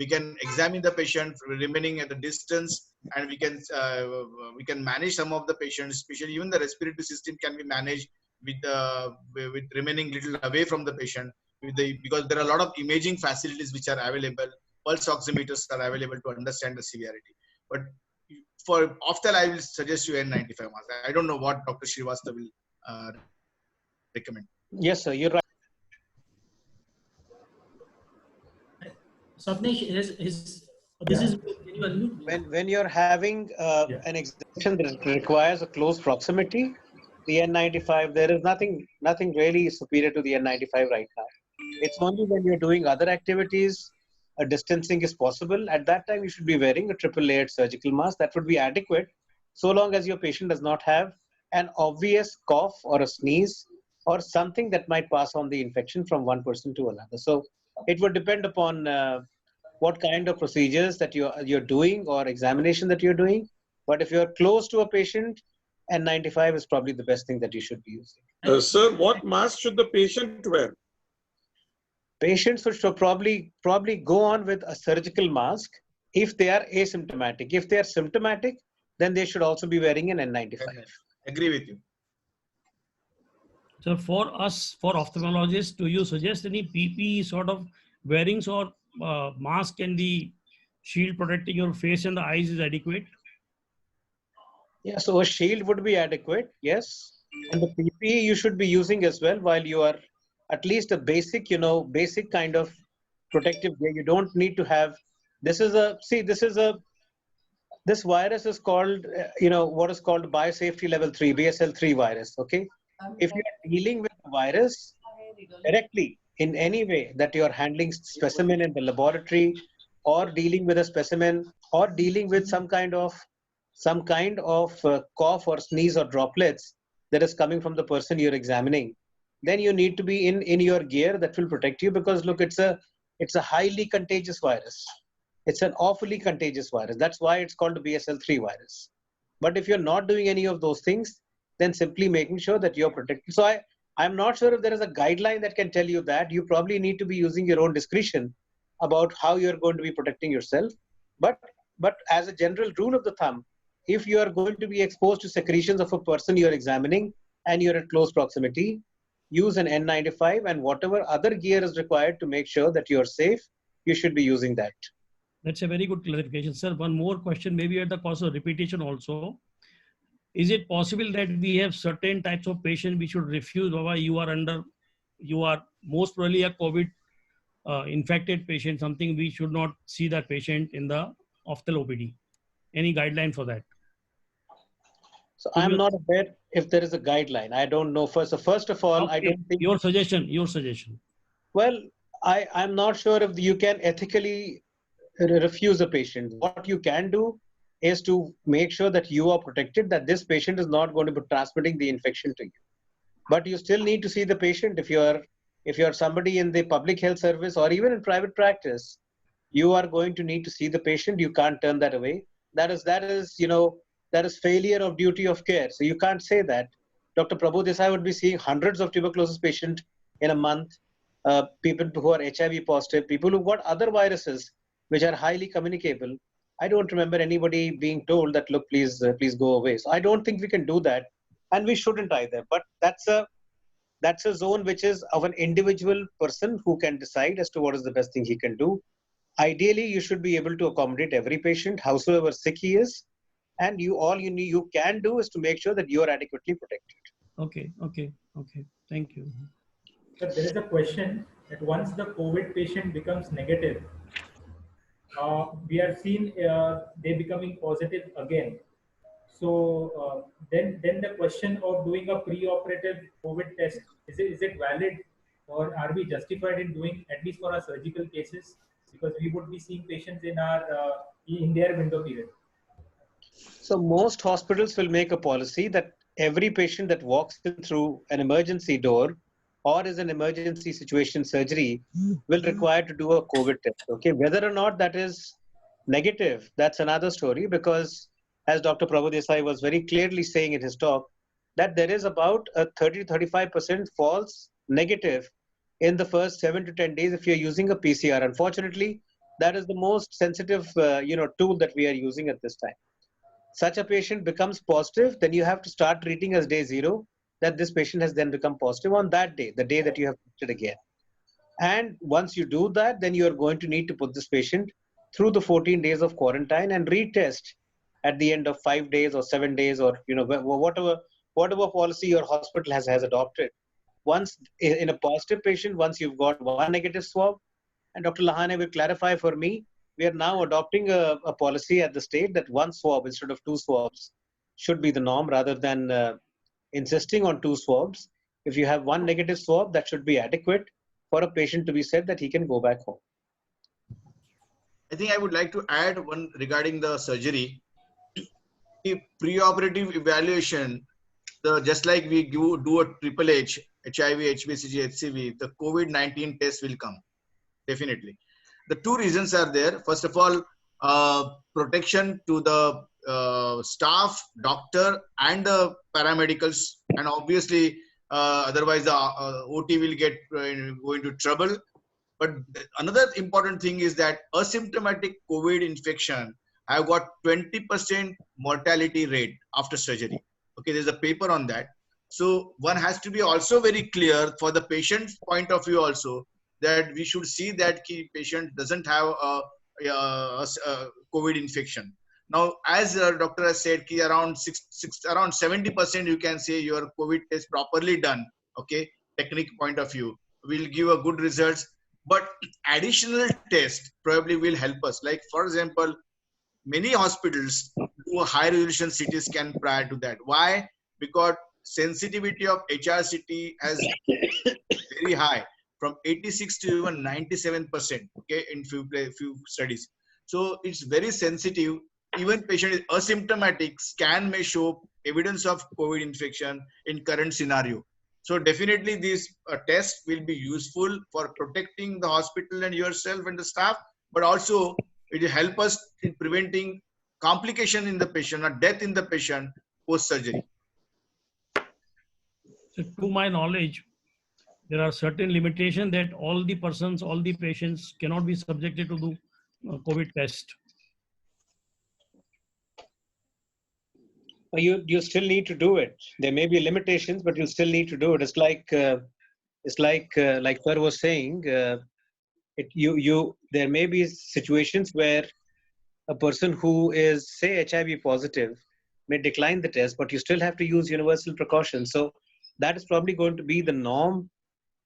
We can examine the patient remaining at a distance, and we can manage some of the patients, especially even the respiratory system can be managed with remaining little away from the patient, because there are a lot of imaging facilities which are available. Pulse oximeters are available to understand the severity. But for often, I will suggest you N95 mask. I don't know what Dr. Srivastava will recommend. Yes, sir, you're right. Sapnesh, this is, can you unmute? When you're having an examination that requires a close proximity, the N95, there is nothing really superior to the N95 right now. It's only when you're doing other activities, a distancing is possible. At that time, you should be wearing a triple layered surgical mask. That would be adequate, so long as your patient does not have an obvious cough or a sneeze or something that might pass on the infection from one person to another. So it would depend upon what kind of procedures that you're doing or examination that you're doing. But if you're close to a patient, N95 is probably the best thing that you should be using. Sir, what mask should the patient wear? Patients should probably go on with a surgical mask if they are asymptomatic. If they are symptomatic, then they should also be wearing an N95. Agree with you. So for us, for ophthalmologists, do you suggest any PPE sort of wearings, or mask and the shield protecting your face and the eyes is adequate? Yeah, so a shield would be adequate, yes. And the PPE you should be using as well while you are at least a basic kind of protective gear. You don't need to have, this virus is called, what is called biosafety level 3, BSL-3 virus, okay? If you are dealing with the virus directly in any way, that you are handling specimen in the laboratory, or dealing with a specimen, or dealing with some kind of cough or sneeze or droplets that is coming from the person you're examining, then you need to be in your gear that will protect you, because look, it's a highly contagious virus. It's an awfully contagious virus. That's why it's called a BSL-3 virus. But if you're not doing any of those things, then simply making sure that you're protected. So I'm not sure if there is a guideline that can tell you that. You probably need to be using your own discretion about how you're going to be protecting yourself. But as a general rule of the thumb, if you are going to be exposed to secretions of a person you're examining and you're at close proximity, use an N95, and whatever other gear is required to make sure that you're safe, you should be using that. That's a very good clarification, sir. One more question, maybe at the cost of repetition also. Is it possible that we have certain types of patients we should refuse? Baba, you are most probably a COVID infected patient, something we should not see that patient in the ophthalmo OPD. Any guideline for that? So I'm not aware if there is a guideline. I don't know. First of all, okay. I don't think your suggestion. Well, I'm not sure if you can ethically refuse a patient. What you can do is to make sure that you are protected, that this patient is not going to be transmitting the infection to you. But you still need to see the patient. If you're somebody in the public health service or even in private practice, you are going to need to see the patient. You can't turn that away. That is failure of duty of care. So you can't say that. Dr. Prabhu Desai would be seeing hundreds of tuberculosis patients in a month, people who are HIV positive, people who've got other viruses which are highly communicable. I don't remember anybody being told that, look, please go away. So I don't think we can do that, and we shouldn't either. But that's a zone which is of an individual person who can decide as to what is the best thing he can do. Ideally, you should be able to accommodate every patient, howsoever sick he is, and all you can do is to make sure that you are adequately protected. Okay. Thank you. So there is a question that once the COVID patient becomes negative, we are seeing they becoming positive again. So then the question of doing a pre-operative COVID test, is it valid, or are we justified in doing, at least for our surgical cases? because we would be seeing patients in our in their window period. So most hospitals will make a policy that every patient that walks in through an emergency door or is an emergency situation surgery will require to do a COVID test. Okay, whether or not that is negative, that's another story, because as Dr. Prabhu Desai was very clearly saying in his talk, that there is about a 30-35% false negative in the first 7 to 10 days if you're using a PCR. Unfortunately, that is the most sensitive tool that we are using at this time. Such a patient becomes positive, then you have to start treating as day zero, that this patient has then become positive on that day, the day that you have tested again. And once you do that, then you are going to need to put this patient through the 14 days of quarantine and retest at the end of 5 days or 7 days, or whatever policy your hospital has adopted. Once in a positive patient, once you've got one negative swab, and Dr. Lahane will clarify for me, we are now adopting a policy at the state that one swab instead of two swabs should be the norm, rather than insisting on two swabs. If you have one negative swab, that should be adequate for a patient to be said that he can go back home. I think I would like to add one regarding the surgery. The preoperative evaluation, just like we do a triple H, HIV, HBCG, HCV, the COVID-19 test will come, definitely. The two reasons are there. First of all, protection to the staff, doctor, and the paramedicals, and obviously, otherwise the OT will get go into trouble. But another important thing is that asymptomatic COVID infection have got 20% mortality rate after surgery. Okay, there's a paper on that. So one has to be also very clear for the patient's point of view also, that we should see that the patient doesn't have a COVID infection. Now, as doctor has said, around 70% you can say your COVID test properly done. Okay, technique point of view will give a good results. But additional test probably will help us. Like for example, many hospitals do a high resolution CT scan prior to that. Why? Because sensitivity of HRCT is very high, from 86 to even 97%. Okay, in few studies. So it's very sensitive. Even patient is asymptomatic, scan may show evidence of COVID infection in current scenario. So definitely this test will be useful for protecting the hospital and yourself and the staff, but also it will help us in preventing complication in the patient or death in the patient post-surgery. So to my knowledge, there are certain limitations that all the persons, all the patients cannot be subjected to do COVID test. You still need to do it. There may be limitations, but you still need to do it. It's like Sir was saying, there may be situations where a person who is, say, HIV positive may decline the test, but you still have to use universal precautions. So that is probably going to be the norm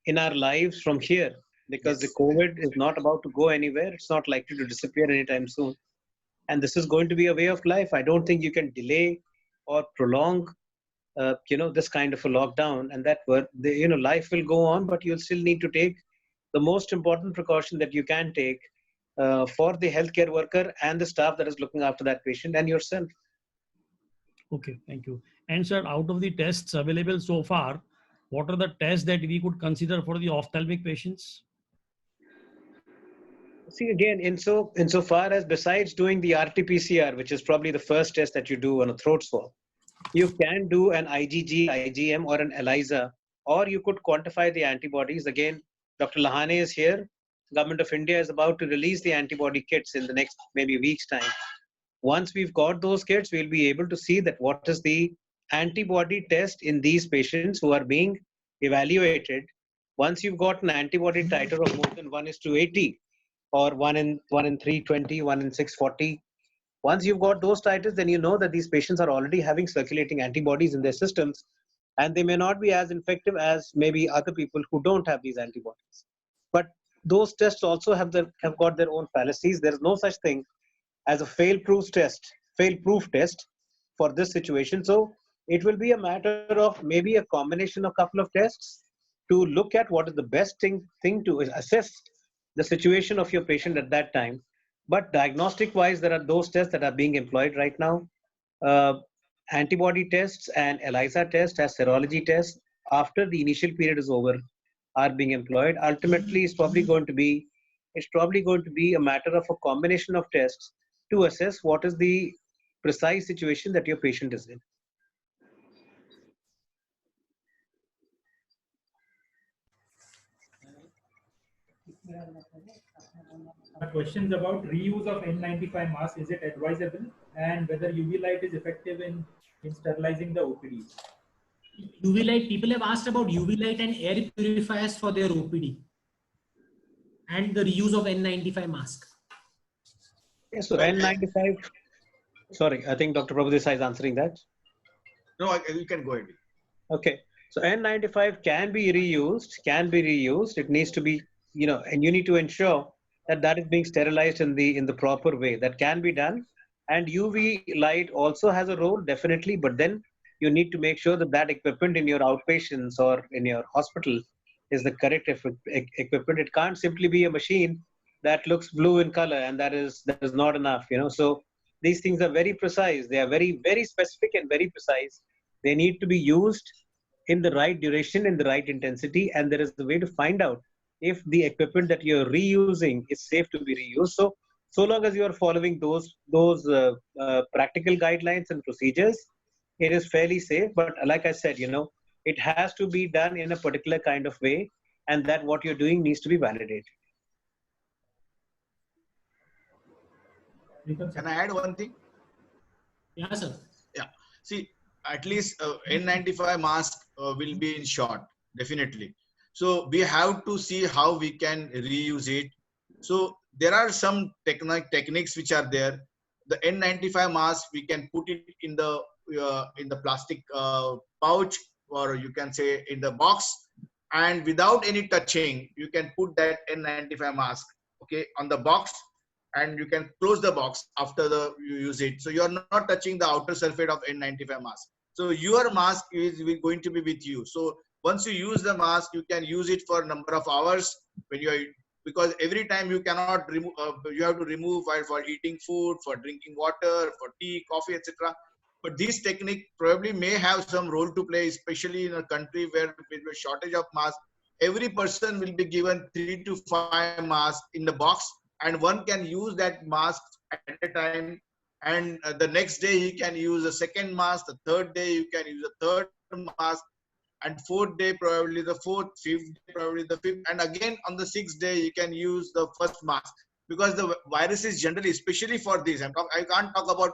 in our lives from here, because the COVID is not about to go anywhere. It's not likely to disappear anytime soon. And this is going to be a way of life. I don't think you can delay or prolong, this kind of a lockdown, and that life will go on, but you'll still need to take the most important precaution that you can take for the healthcare worker and the staff that is looking after that patient and yourself. Okay, thank you. And sir, out of the tests available so far, what are the tests that we could consider for the ophthalmic patients? See, again, insofar as besides doing the RT-PCR, which is probably the first test that you do on a throat swab, you can do an IgG, IgM, or an ELISA, or you could quantify the antibodies. Again, Dr. Lahane is here. Government of India is about to release the antibody kits in the next maybe week's time. Once we've got those kits, we'll be able to see that what is the antibody test in these patients who are being evaluated. Once you've got an antibody titer of more than 1:80, or 1 in 320, 1 in 640. Once you've got those titers, then you know that these patients are already having circulating antibodies in their systems, and they may not be as infective as maybe other people who don't have these antibodies. But those tests also have got their own fallacies. There is no such thing as a fail-proof test for this situation. So it will be a matter of maybe a combination of a couple of tests to look at what is the best thing to assess the situation of your patient at that time. But diagnostic wise, there are those tests that are being employed right now. Uh, Antibody tests and ELISA tests as serology tests after the initial period is over are being employed. Ultimately, it's probably going to be a matter of a combination of tests to assess what is the precise situation that your patient is in. Questions about reuse of N95 mask. Is it advisable, and whether UV light is effective in sterilizing the OPDs? UV light, people have asked about UV light and air purifiers for their OPD and the reuse of N95 mask. Yeah, so N95, sorry, I think Dr. Prabhudesai is answering that. No, you can go ahead. Okay, so N95 can be reused. It needs to be, and you need to ensure that that is being sterilized in the proper way. That can be done. And UV light also has a role, definitely, but then you need to make sure that that equipment in your outpatients or in your hospital is the correct equipment. It can't simply be a machine that looks blue in color, and that is not enough, So these things are very precise. They are very, very specific and very precise. They need to be used in the right duration, in the right intensity, and there is a way to find out if the equipment that you're reusing is safe to be reused. So long as you are following those practical guidelines and procedures, it is fairly safe. But like I said, it has to be done in a particular kind of way, and that what you're doing needs to be validated. Can I add one thing? Yeah, sir. Yeah. See, at least N95 mask will be in short, definitely. So we have to see how we can reuse it. So there are some techniques which are there. The N95 mask, we can put it in the plastic pouch, or you can say in the box, and without any touching, you can put that N95 mask, okay, on the box, and you can close the box after you use it. So you are not touching the outer surface of N95 mask. So your mask is going to be with you. So once you use the mask, you can use it for a number of hours when you are, because every time you cannot remove, you have to remove while for eating food, for drinking water, for tea, coffee, etc. But this technique probably may have some role to play, especially in a country where with a shortage of masks. Every person will be given 3 to 5 masks in the box, and one can use that mask at a time. And the next day he can use a second mask, the third day you can use a third mask, and fourth day probably the fourth, fifth day probably the fifth, and again on the sixth day you can use the first mask. Because the virus is generally, especially for this, I can't talk about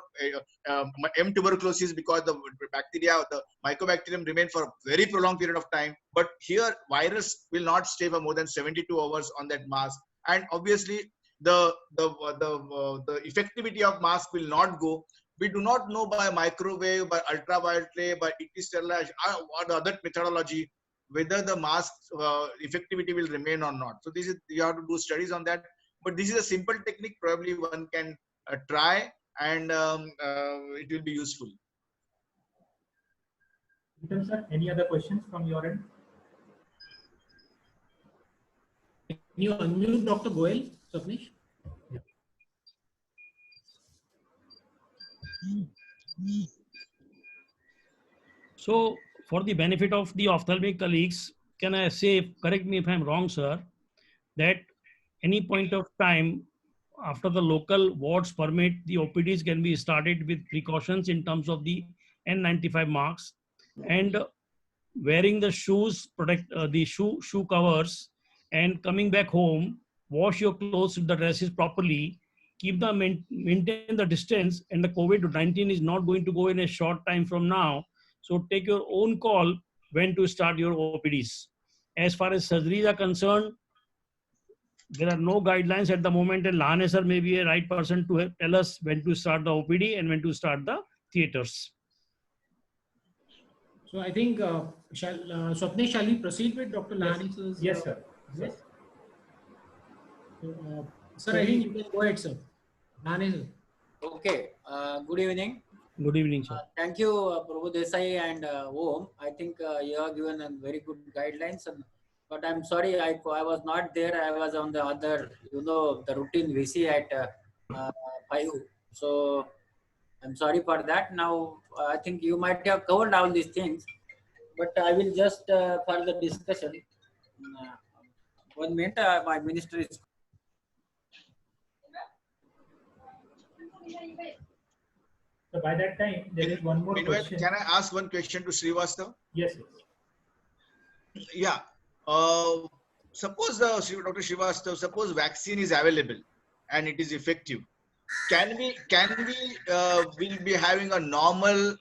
M tuberculosis, because the bacteria, the mycobacterium remain for a very prolonged period of time. But here virus will not stay for more than 72 hours on that mask, and obviously the effectivity of mask will not go. We do not know by microwave, by ultraviolet ray, by ET sterilization, or the other methodology, whether the mask effectivity will remain or not. So this is, you have to do studies on that. But this is a simple technique, probably one can try, and it will be useful. Sir, any other questions from your end? Can you unmute Dr. Goel, Sapnesh? So, for the benefit of the ophthalmic colleagues, can I say, correct me if I'm wrong, sir, that any point of time after the local wards permit, the OPDs can be started with precautions in terms of the N95 marks, and wearing the shoes, protect the shoe covers, and coming back home, wash your clothes with the dresses properly, keep the maintain the distance, and the COVID-19 is not going to go in a short time from now. So take your own call when to start your OPDs. As far as surgeries are concerned, there are no guidelines at the moment, and Lahane sir may be a right person to tell us when to start the OPD and when to start the theaters. So I think, Swapnesh, shall we proceed with Dr. Lahane sir's? Yes, sir. Yes. Sir, I think you can go ahead, sir. Lahane sir. Okay. Good evening. Good evening, sir. Thank you, Prabhu Desai and Om. I think you have given a very good guidelines, and but I'm sorry, I was not there. I was on the other, the routine VC at 5. So I'm sorry for that. Now, I think you might have covered all these things, but I will just for the discussion. 1 minute, my minister is. So by that time, there is one more Meanwhile, question. can I ask one question to Srivastav? Yes. Yeah. Suppose Dr. Srivastav, suppose vaccine is available and it is effective. Can we will be having a normal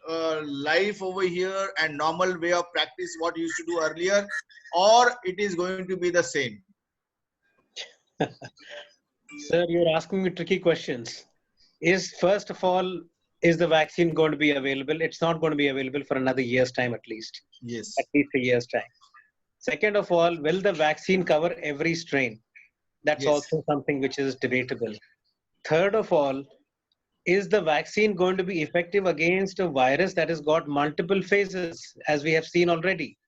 life over here and normal way of practice what we used to do earlier, or it is going to be the same? Sir, you're asking me tricky questions. First of all, is the vaccine going to be available? It's not going to be available for another year's time at least. Yes. At least a year's time. Second of all, will the vaccine cover every strain? That's Yes. also something which is debatable. Third of all, is the vaccine going to be effective against a virus that has got multiple phases, as we have seen already?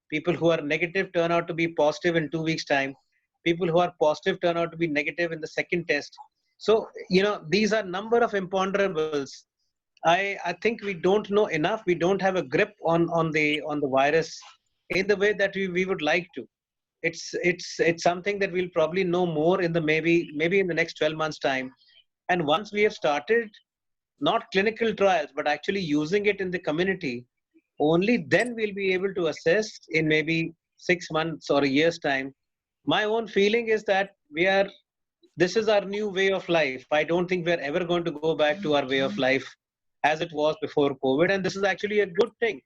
People who are negative turn out to be positive in 2 weeks' time. People who are positive turn out to be negative in the second test. So, these are number of imponderables. I think we don't know enough. We don't have a grip on the virus in the way that we would like to. It's something that we'll probably know more in the maybe in the next 12 months time. And once we have started not clinical trials but actually using it in the community, only then we'll be able to assess in maybe 6 months or a year's time. My own feeling is that this is our new way of life. I don't think we're ever going to go back to our way of life as it was before COVID. And this is actually a good thing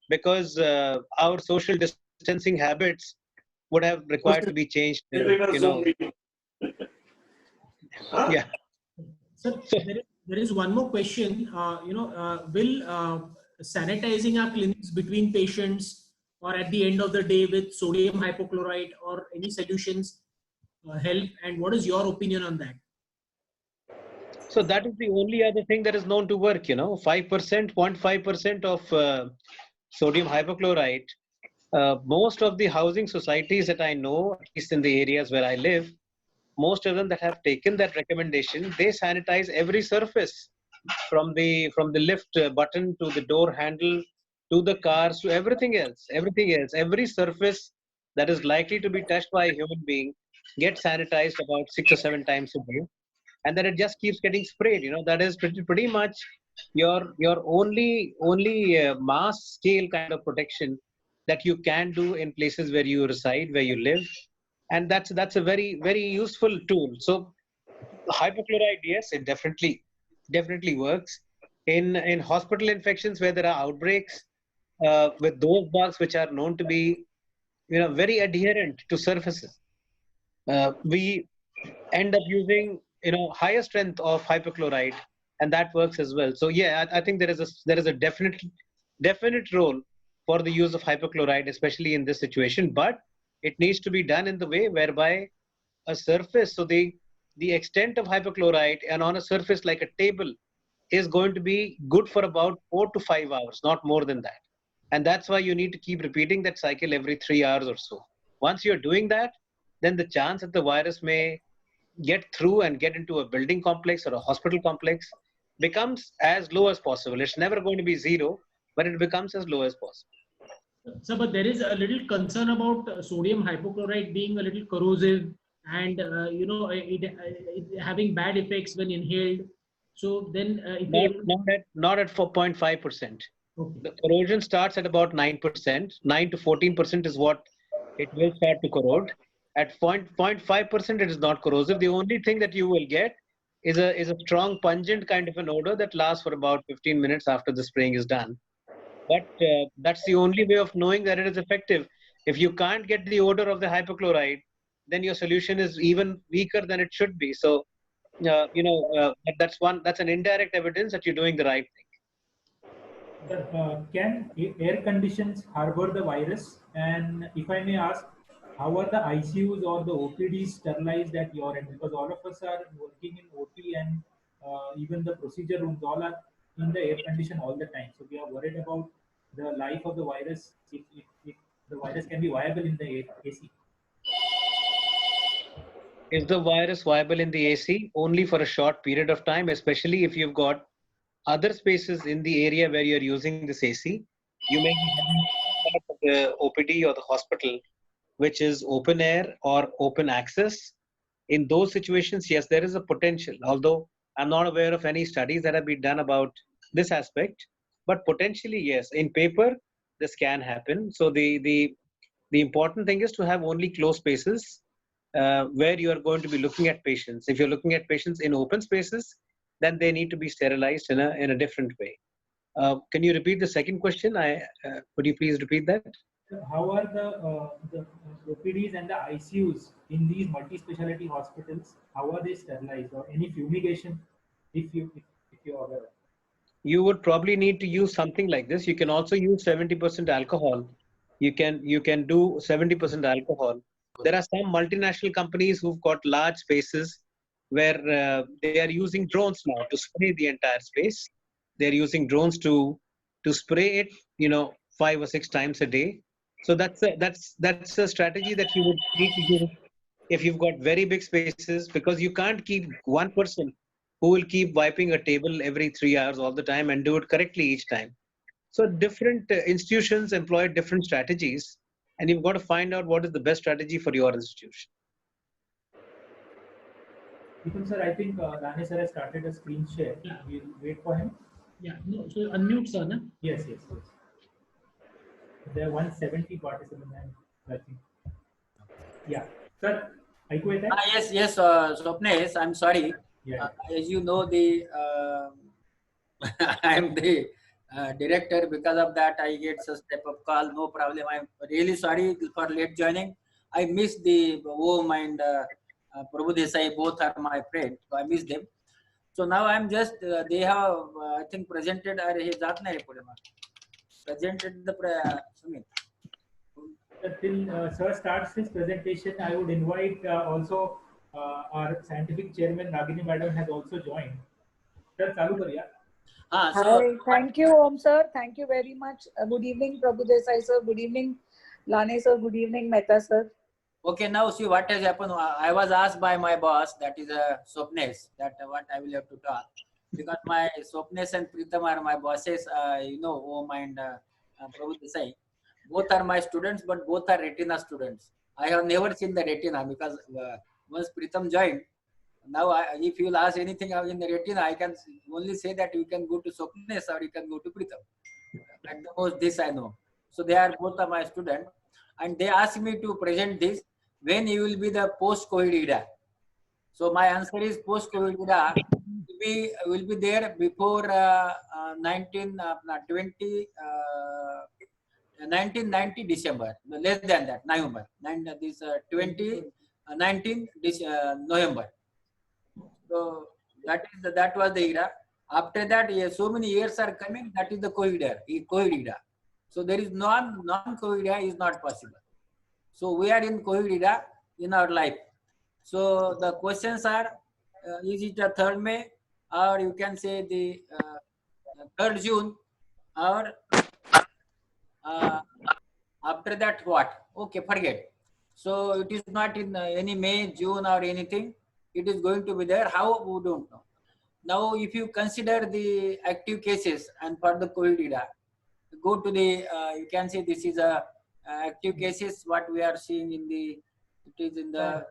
because our social distancing habits would have required to be changed. Yeah. Sir, there is one more question. Will sanitizing our clinics between patients or at the end of the day with sodium hypochlorite or any solutions help? And what is your opinion on that? So that is the only other thing that is known to work, 5%, 0.5% of sodium hypochlorite. Most of the housing societies that I know, at least in the areas where I live, most of them that have taken that recommendation, they sanitize every surface from the lift button to the door handle to the cars to everything else. Every surface that is likely to be touched by a human being gets sanitized about 6 or 7 times a day, and then it just keeps getting sprayed. That is pretty much your only mass scale kind of protection that you can do in places where you reside, where you live, and that's a very very useful tool. So hypochlorite, yes, it definitely works in hospital infections where there are outbreaks with those bugs which are known to be very adherent to surfaces. We end up using higher strength of hypochlorite, and that works as well. So yeah, I think there is a definite role for the use of hypochlorite, especially in this situation, but it needs to be done in the way whereby a surface, so the extent of hypochlorite and on a surface like a table is going to be good for about 4 to 5 hours, not more than that. And that's why you need to keep repeating that cycle every 3 hours or so. Once you're doing that, then the chance that the virus may get through and get into a building complex or a hospital complex becomes as low as possible. It's never going to be zero, but it becomes as low as possible. So, but there is a little concern about sodium hypochlorite being a little corrosive and it having bad effects when inhaled. So then not at 4.5%. Okay. The corrosion starts at about 9%. 9 to 14% is what it will start to corrode. At 0.5%, it is not corrosive. The only thing that you will get is a strong pungent kind of an odor that lasts for about 15 minutes after the spraying is done. But that's the only way of knowing that it is effective. If you can't get the odor of the hypochlorite, then your solution is even weaker than it should be. So, that's an indirect evidence that you're doing the right thing. Can air conditions harbor the virus? And if I may ask, how are the ICUs or the OPDs sterilized at your end? Because all of us are working in OT and even the procedure rooms all are in the air condition all the time. So we are worried about the life of the virus if the virus can be viable in the AC. Is the virus viable in the AC? Only for a short period of time, especially if you've got other spaces in the area where you're using this AC. You may be having part of the OPD or the hospital, which is open air or open access. In those situations, yes, there is a potential, although I'm not aware of any studies that have been done about this aspect, but potentially, yes, in paper, this can happen. So the important thing is to have only closed spaces where you are going to be looking at patients. If you're looking at patients in open spaces, then they need to be sterilized in a different way. Can you repeat the second question? Could you please repeat that? How are the OPDs and the ICUs in these multi-specialty hospitals? How are they sterilized, or any fumigation, if you're aware? You would probably need to use something like this. You can also use 70% alcohol. You can do 70% alcohol. There are some multinational companies who've got large spaces where they are using drones now to spray the entire space. They're using drones to spray it, 5 or 6 times a day. So that's a strategy that you would need to do if you've got very big spaces, because you can't keep one person who will keep wiping a table every 3 hours all the time and do it correctly each time. So different institutions employ different strategies, and you've got to find out what is the best strategy for your institution. Deepan sir, I think Rane sir has started a screen share. Yeah. We'll wait for him. Yeah, no, so unmute, sir. Na? Yes. There are 170 participants, I think. Yeah. Sir, ऐकू येत आहे? Yes, Swapnesh, I'm sorry. Yeah. As you know, I am the director. Because of that, I get such type of call. No problem. I'm really sorry for late joining. I missed the Om and Prabhu Desai. Both are my friends, so I missed them. So now I'm just, they have, I think, presented, presented the, Sumit. Till sir starts his presentation, I would invite also our scientific chairman Nagini madam has also joined. Sir, चालू करूया. Hi, thank you, Om sir. Thank you very much. Good evening, Prabhu Desai sir. Good evening, Lane sir. Good evening, Mehta sir. Okay, now see what has happened. I was asked by my boss, that is Swapnesh, that what I will have to talk. Because my Swapnesh and Pritam are my bosses, Om and Prabhu Desai. Both are my students, but both are retina students. I have never seen the retina, because once Pritam joined, now if you will ask anything in the retina, I can only say that you can go to Swapnesh or you can go to Pritam. At the most, this I know. So they are both of my students, and they asked me to present this when you will be the post-COVID era. So my answer is post-COVID era will be there before 1990 December, less than that, November. 2019 November. So that was the era. After that, so many years are coming. That is the COVID era. So there is non-COVID era is not possible. So we are in COVID era in our life. So the questions are: is it a 3rd May, or you can say the 3rd June, or after that what? Okay, forget. So it is not in any May, June or anything. It is going to be there. How? We don't know. Now, if you consider the active cases and for the COVID era, go to the, you can see this is a active cases, what we are seeing in the, it is in the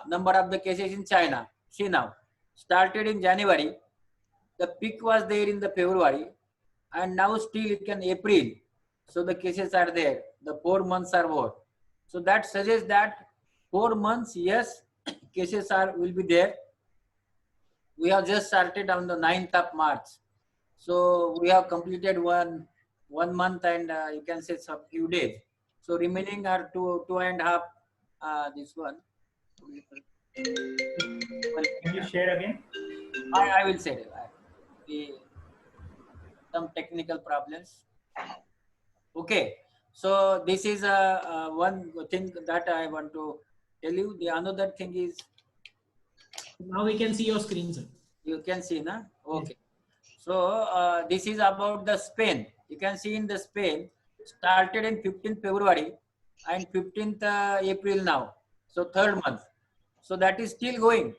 number of the cases in China. See now, started in January, the peak was there in the February, and now still it can April. So the cases are there. The 4 months are over. So that suggests that 4 months, yes, cases will be there. We have just started on the 9th of March. So we have completed one month and you can say some few days. So remaining are two and a half, this one. Can you share again? I will say some technical problems. Okay. So this is one thing that I want to tell you. The another thing is, now we can see your screen, sir. You can see, na? Okay. So this is about the Spain. You can see in the Spain started in 15th February and 15th April now. So 3rd month. So that is still going.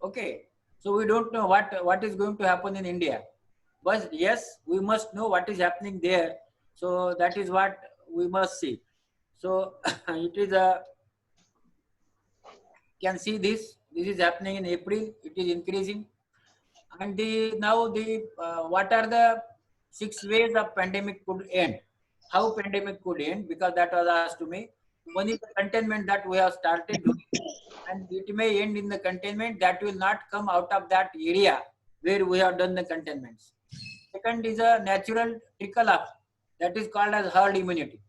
Okay. So we don't know what is going to happen in India. But yes, we must know what is happening there. So that is what we must see. So it is a, can see this is happening in April. It is increasing. And now what are the 6 ways of pandemic could end? How pandemic could end? Because that was asked to me. One is the containment that we have started doing, and it may end in the containment that will not come out of that area where we have done the containments. Second is a natural trickle up, that is called as herd immunity.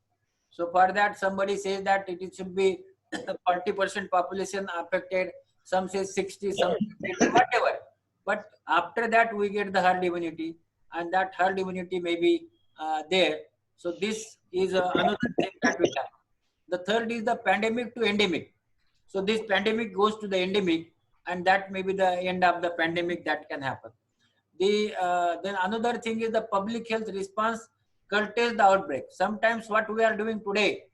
So for that, somebody says that it should be 40% population affected, some say 60, some say 80, whatever. But after that, we get the herd immunity, and that herd immunity may be there. So this is another thing that we have. The third is the pandemic to endemic. So this pandemic goes to the endemic, and that may be the end of the pandemic that can happen. Then another thing is the public health response curtails the outbreak. Sometimes what we are doing today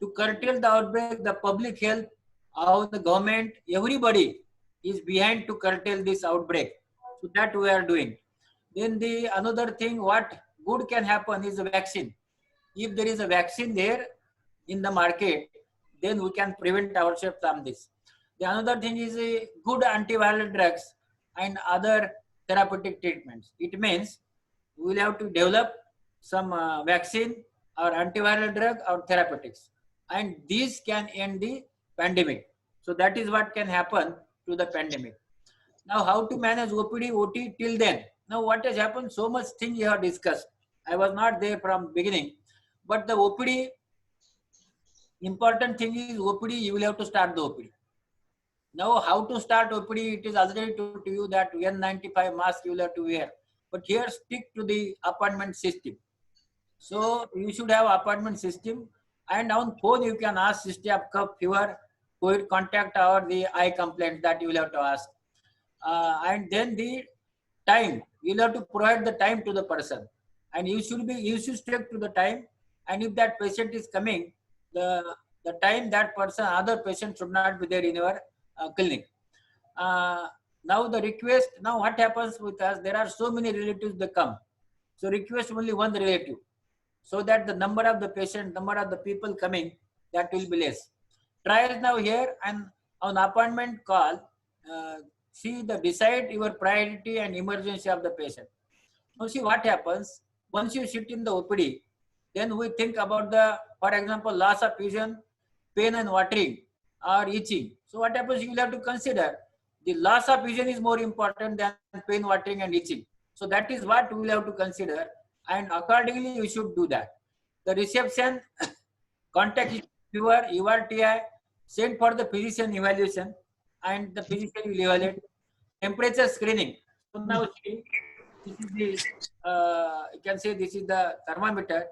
to curtail the outbreak, the public health, how the government, everybody is behind to curtail this outbreak. So that we are doing. Then another thing, what good can happen is a vaccine. If there is a vaccine there in the market, then we can prevent ourselves from this. The another thing is a good antiviral drugs and other therapeutic treatments. It means we will have to develop some vaccine or antiviral drug or therapeutics, and these can end the pandemic. So that is what can happen to the pandemic. Now, how to manage OPD, OT till then? Now, what has happened? So much thing you have discussed. I was not there from beginning, but the OPD, important thing is OPD, you will have to start the OPD. Now, how to start OPD? It is already told to you that N95 mask you will have to wear. But here, stick to the appointment system. So, you should have appointment system. And on phone, you can ask history of cough, fever, COVID contact, or the eye complaint that you will have to ask. And then the time, you will have to provide the time to the person. And you should stick to the time. And if that patient is coming, the time that person, other patient should not be there in your clinic. Now the request, now what happens with us, there are so many relatives that come. So request only one relative, so that the number of the patient, number of the people coming, that will be less. Trials now here, and on appointment call, decide your priority and emergency of the patient. Now see what happens, once you sit in the OPD, then we think about the, for example, loss of vision, pain and watering, or itching. So what happens, you will have to consider the loss of vision is more important than pain, watering and itching. So that is what we will have to consider, and accordingly you should do that. The reception, contact fever, URTI, send for the physician evaluation, and the physician will evaluate. Temperature screening. So now see, this is the, you can say this is the thermometer.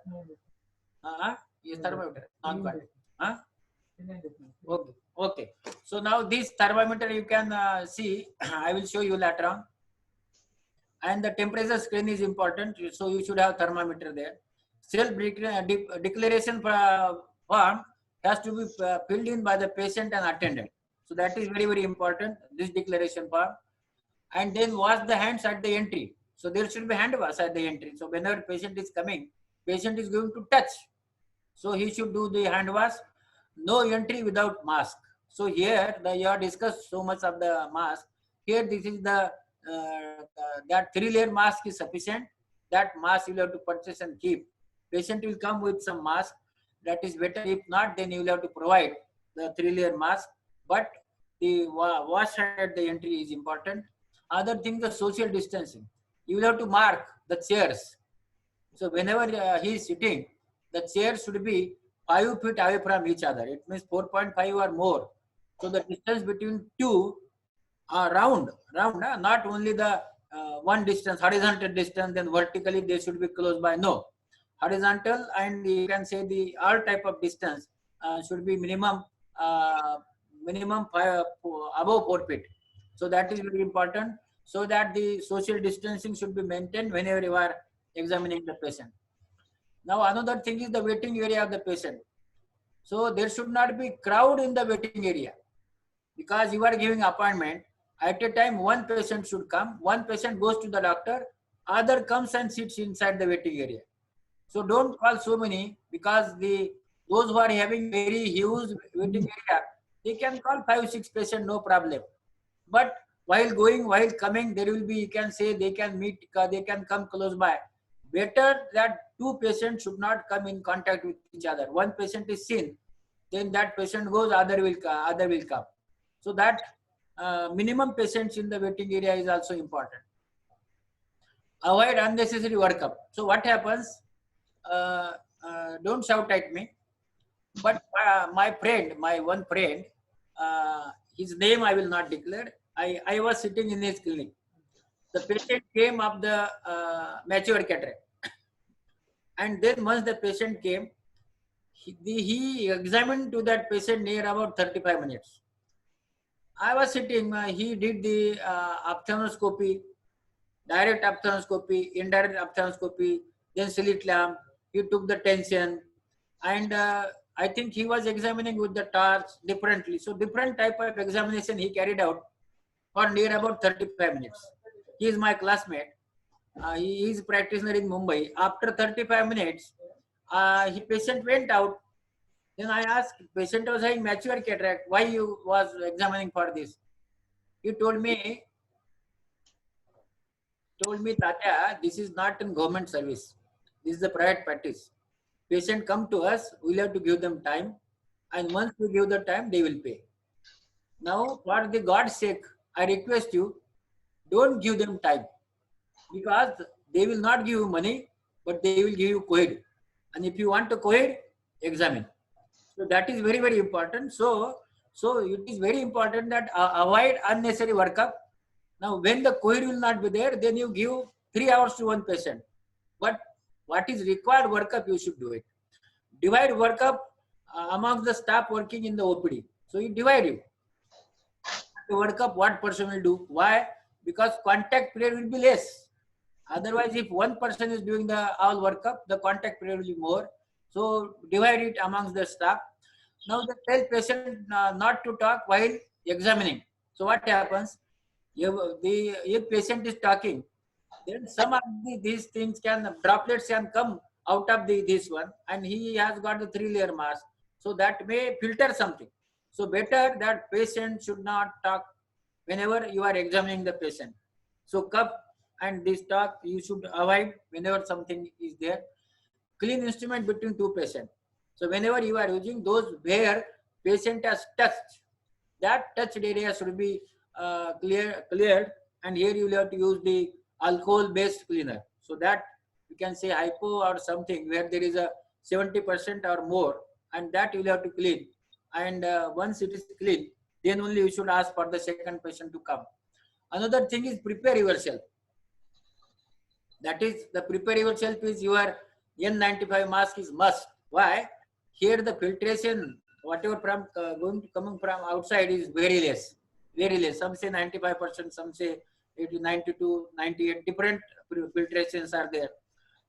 Yes, thermometer. Okay. Okay. So now this thermometer you can see. I will show you later on. And the temperature screen is important. So you should have thermometer there. Self declaration form has to be filled in by the patient and attendant. So that is very, very important, this declaration form. And then wash the hands at the entry. So there should be hand wash at the entry. So whenever patient is coming, patient is going to touch. So he should do the hand wash. No entry without mask. So here you have discussed so much of the mask. Here this is the that 3-layer mask is sufficient. That mask you will have to purchase and keep. Patient will come with some mask. That is better. If not, then you will have to provide the 3-layer mask. But the wash at the entry is important. Other thing, the social distancing. You will have to mark the chairs. So whenever he is sitting, the chair should be 5 feet away from each other. It means 4.5 or more. So the distance between two are round, not only the one distance, horizontal distance, then vertically they should be close by. No, horizontal, and you can say the all type of distance should be minimum above 4 feet. So that is very important, so that the social distancing should be maintained whenever you are examining the patient. Now another thing is the waiting area of the patient. So there should not be crowd in the waiting area. because you are giving appointment. At a time, one patient should come, one patient goes to the doctor, other comes and sits inside the waiting area. So don't call so many, because those who are having very huge waiting area, they can call 5-6 patients, no problem. But while going, while coming, there will be, you can say, they can meet, they can come close by. Better that two patients should not come in contact with each other. One patient is seen, then that patient goes, other will come. So that minimum patients in the waiting area is also important. Avoid unnecessary workup. So what happens? Don't shout at me. But my one friend, his name I will not declare. I was sitting in his clinic. The patient came of the mature cataract. And then once the patient came, he examined to that patient near about 35 minutes. I was sitting, he did the ophthalmoscopy, direct ophthalmoscopy, indirect ophthalmoscopy, then slit lamp. He took the tension, and I think he was examining with the torch differently. So different type of examination he carried out for near about 35 minutes. He is my classmate. He is practitioner in Mumbai. After 35 minutes, patient went out. Then I asked, patient was having mature cataract, why you was examining for this? He told me, Tatya, this is not in government service. This is a private practice. Patient come to us, we'll have to give them time. And once we give the time, they will pay. Now, for the God's sake, I request you, don't give them time. Because they will not give you money, but they will give you COVID. And if you want to COVID, examine. So that is very, very important. So it is very important that avoid unnecessary workup. Now, when the COVID will not be there, then you give 3 hours to one patient. But what is required workup, you should do it. Divide workup amongst the staff working in the OPD. So you divide it. The workup, what person will do? Why? Because contact period will be less. Otherwise, if one person is doing the all workup, the contact period will be more. So divide it amongst the staff. Now they tell patient not to talk while examining. So what happens? If patient is talking, then some of these things droplets can come out of this one, and he has got the 3-layer mask. So that may filter something. So better that patient should not talk whenever you are examining the patient. So cup and this talk you should avoid whenever something is there. Clean instrument between two patients. So whenever you are using those where patient has touched, that touched area should be cleared, and here you will have to use the alcohol-based cleaner. So that you can say hypo or something where there is a 70% or more, and that you will have to clean. And once it is clean, then only you should ask for the second patient to come. Another thing is prepare yourself. That is, the prepare yourself is your N95 mask is must. Why? Here the filtration, whatever from coming from outside is very less. Very less. Some say 95%, some say 92, 98, different filtrations are there.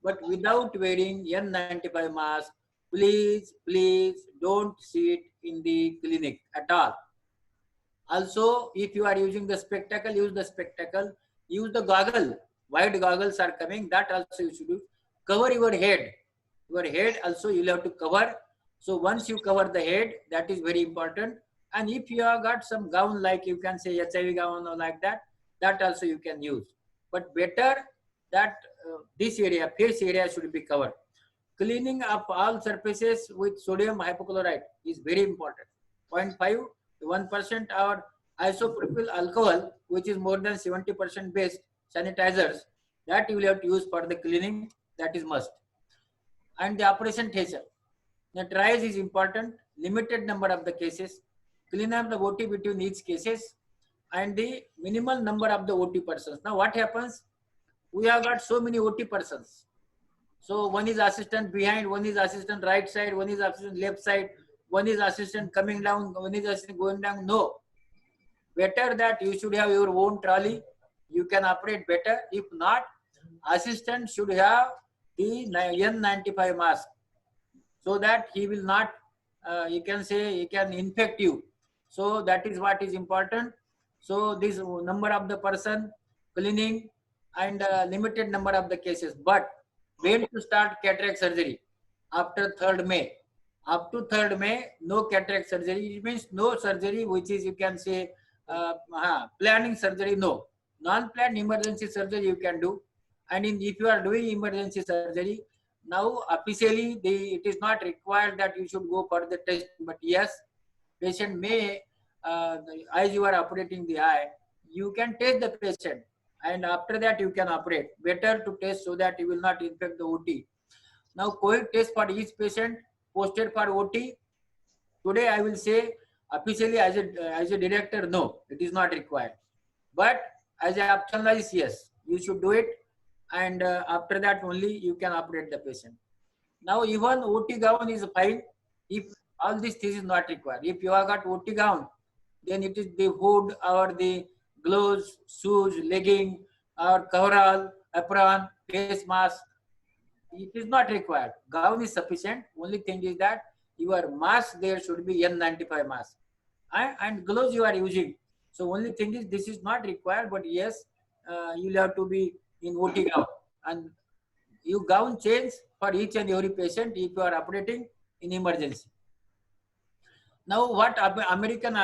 But without wearing N95 mask, please don't sit in the clinic at all. Also, if you are using the spectacle, use the spectacle. Use the goggle. Wide goggles are coming. That also you should do. Cover your head. Your head also you will have to cover. So once you cover the head, that is very important. And if you have got some gown, like you can say HIV gown or like that, that also you can use. But better that this area, face area should be covered. Cleaning up all surfaces with sodium hypochlorite is very important. 0.5 to 1% or isopropyl alcohol, which is more than 70% based sanitizers, that you will have to use for the cleaning. That is must. And the operation theatre. The triage is important. Limited number of the cases. Clean up the OT between each cases, and the minimal number of the OT persons. Now what happens? We have got so many OT persons. So one is assistant behind, one is assistant right side, one is assistant left side, one is assistant coming down, one is assistant going down. No. Better that you should have your own trolley. You can operate better. If not, assistant should have the N95 mask, so that he will not, you can say, he can infect you. So that is what is important. So this number of the person, cleaning, and limited number of the cases. But when to start cataract surgery? After 3rd May. Up to 3rd May, no cataract surgery. It means no surgery, which is, you can say, planning surgery, no. Non-planned emergency surgery you can do. And if you are doing emergency surgery, now officially it is not required that you should go for the test. But yes, patient may, as you are operating the eye, you can test the patient. And after that you can operate. Better to test so that you will not infect the OT. Now COVID test for each patient posted for OT. Today I will say officially as a director, no, it is not required. But as an ophthalmologist, yes, you should do it. And after that only you can operate the patient. Now even OT gown is fine if all these things is not required. If you have got OT gown, then it is the hood or the gloves, shoes, legging, or coverall, apron, face mask. It is not required. Gown is sufficient. Only thing is that your mask there should be N95 mask. And gloves you are using. So only thing is this is not required, but yes, you will have to be in OT gown. And you gown change for each and every patient if you are operating in emergency. Now what American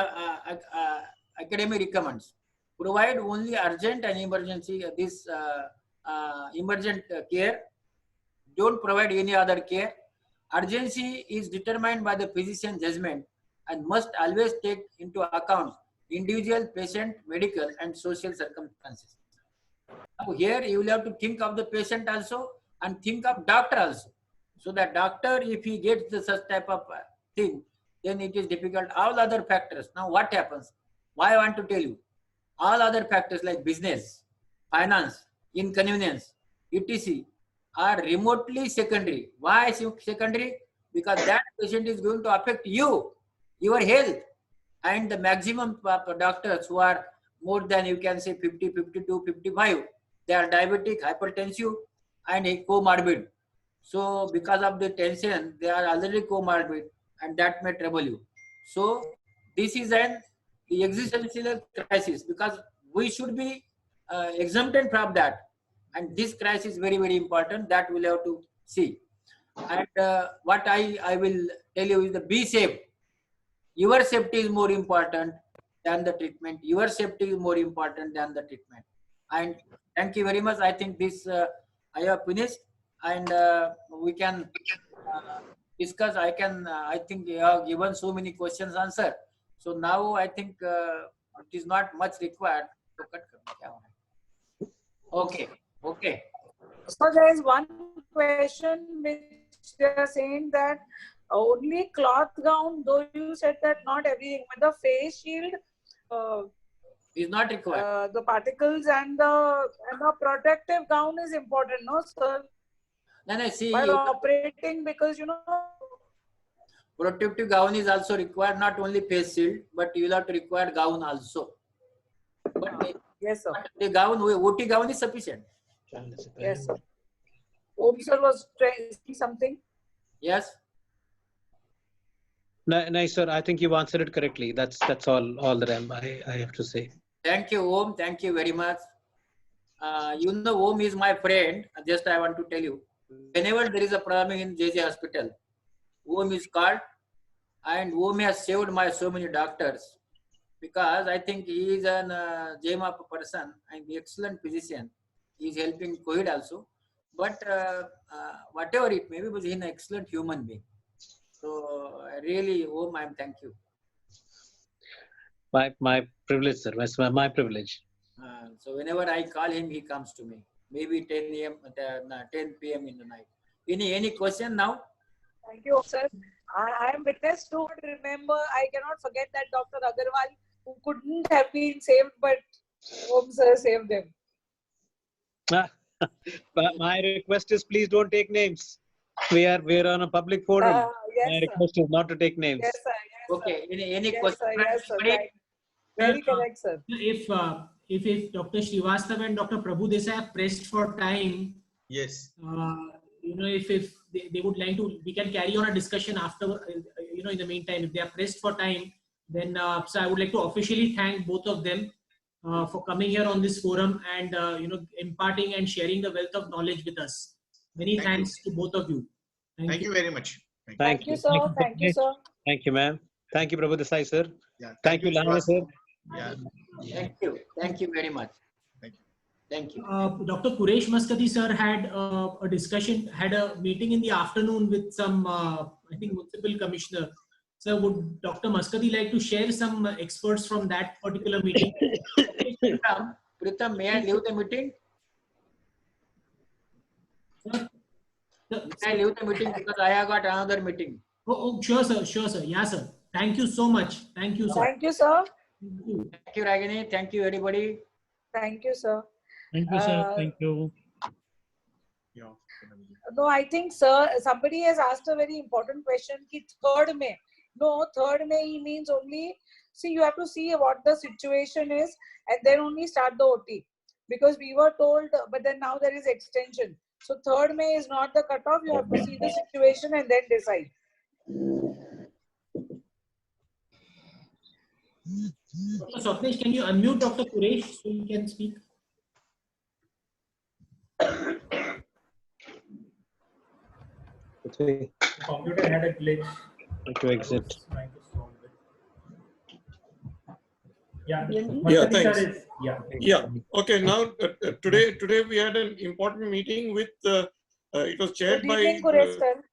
Academy recommends, provide only urgent and emergency, emergent care. Don't provide any other care. Urgency is determined by the physician judgment and must always take into account individual patient, medical and social circumstances. Now here you will have to think of the patient also and think of doctor also. So that doctor, if he gets the such type of thing, then it is difficult. All other factors. Now what happens? Why I want to tell you? All other factors like business, finance, inconvenience, etc. are remotely secondary. Why secondary? Because that patient is going to affect you, your health. And the maximum doctors who are more than, you can say, 50, 52, 55, they are diabetic, hypertensive and comorbid. So because of the tension, they are already comorbid and that may trouble you. So this is an existential crisis because we should be exempted from that. And this crisis is very, very important that we'll have to see. And what I will tell you is the be safe. Your safety is more important than the treatment. Your safety is more important than the treatment. And thank you very much. I think this I have finished and we can discuss. I think you have given so many questions answered. So now I think it is not much required. Okay. Okay. So there is one question which they are saying that only cloth gown, though you said that not everything, but the face shield is not required. The particles and the protective gown is important, no, sir? No, see. While operating, because you know. Protective gown is also required, not only face shield, but you will have to require gown also. But yes, sir. The gown, OT gown is sufficient. Yes, sir. Om sir was saying something. Yes. Nice, sir. I think you answered it correctly. That's all that I have to say. Thank you, Om. Thank you very much. You know, Om is my friend. Just I want to tell you, whenever there is a problem in JJ Hospital, Om is called, and Om has saved my so many doctors because I think he is an JMAP person and excellent physician. He is helping COVID also, but whatever it may be, he is an excellent human being. So really, Om, I thank you. My privilege, sir. My privilege. So whenever I call him, he comes to me. Maybe 10 p.m. in the night. Any question now? Thank you, sir. I am witness to remember. I cannot forget that Dr. Agarwal, who couldn't have been saved, but Om sir saved him. My request is please don't take names. We are on a public forum. Yes, my request is not to take names. Yes, sir. Yes, okay. Any yes, question? Sir. Yes, sir. Right. Very correct, sir. If Dr. Srivastava and Dr. Prabhu Desai have pressed for time, yes. You know, if they would like to, we can carry on a discussion after. You know, in the meantime, if they are pressed for time, then so I would like to officially thank both of them for coming here on this forum and imparting and sharing the wealth of knowledge with us. Many thanks to both of you. Thank you very much. Thank you, sir. Thank you, sir. Thank you, ma'am. Thank you, Prabhu Desai, sir. Yeah, Thank you, Lahana, sir. Yeah. Thank you. Thank you very much. Thank you. Thank you. Dr. Quresh Maskati sir had a discussion, had a meeting in the afternoon with some, I think, municipal commissioner. Sir, would Dr. Maskati like to share some experts from that particular meeting? Pritam, may I leave the meeting? Sir? May I leave the meeting because I have got another meeting. Oh, sure, sir. Sure, sir. Yeah, sir. Thank you so much. Thank you, sir. Thank you, sir. Thank you. Thank you, Ragini. Thank you, everybody. Thank you, sir. Thank you, sir. Thank you. Yeah. No, I think, sir, somebody has asked a very important question. Ki 3rd May. No, 3rd May he means only, see, you have to see what the situation is and then only start the OT. Because we were told, but then now there is extension. So 3rd May is not the cutoff. You have to see the situation and then decide. Dr. Swapnesh, can you unmute Dr. Quresh so you can speak? The computer had a glitch. To exit. Trying to solve it. Yeah. Yeah, Maskati thanks. sir is, yeah. Yeah. Okay. Now, today we had an important meeting with. It was chaired Good by. evening, Quresh, sir.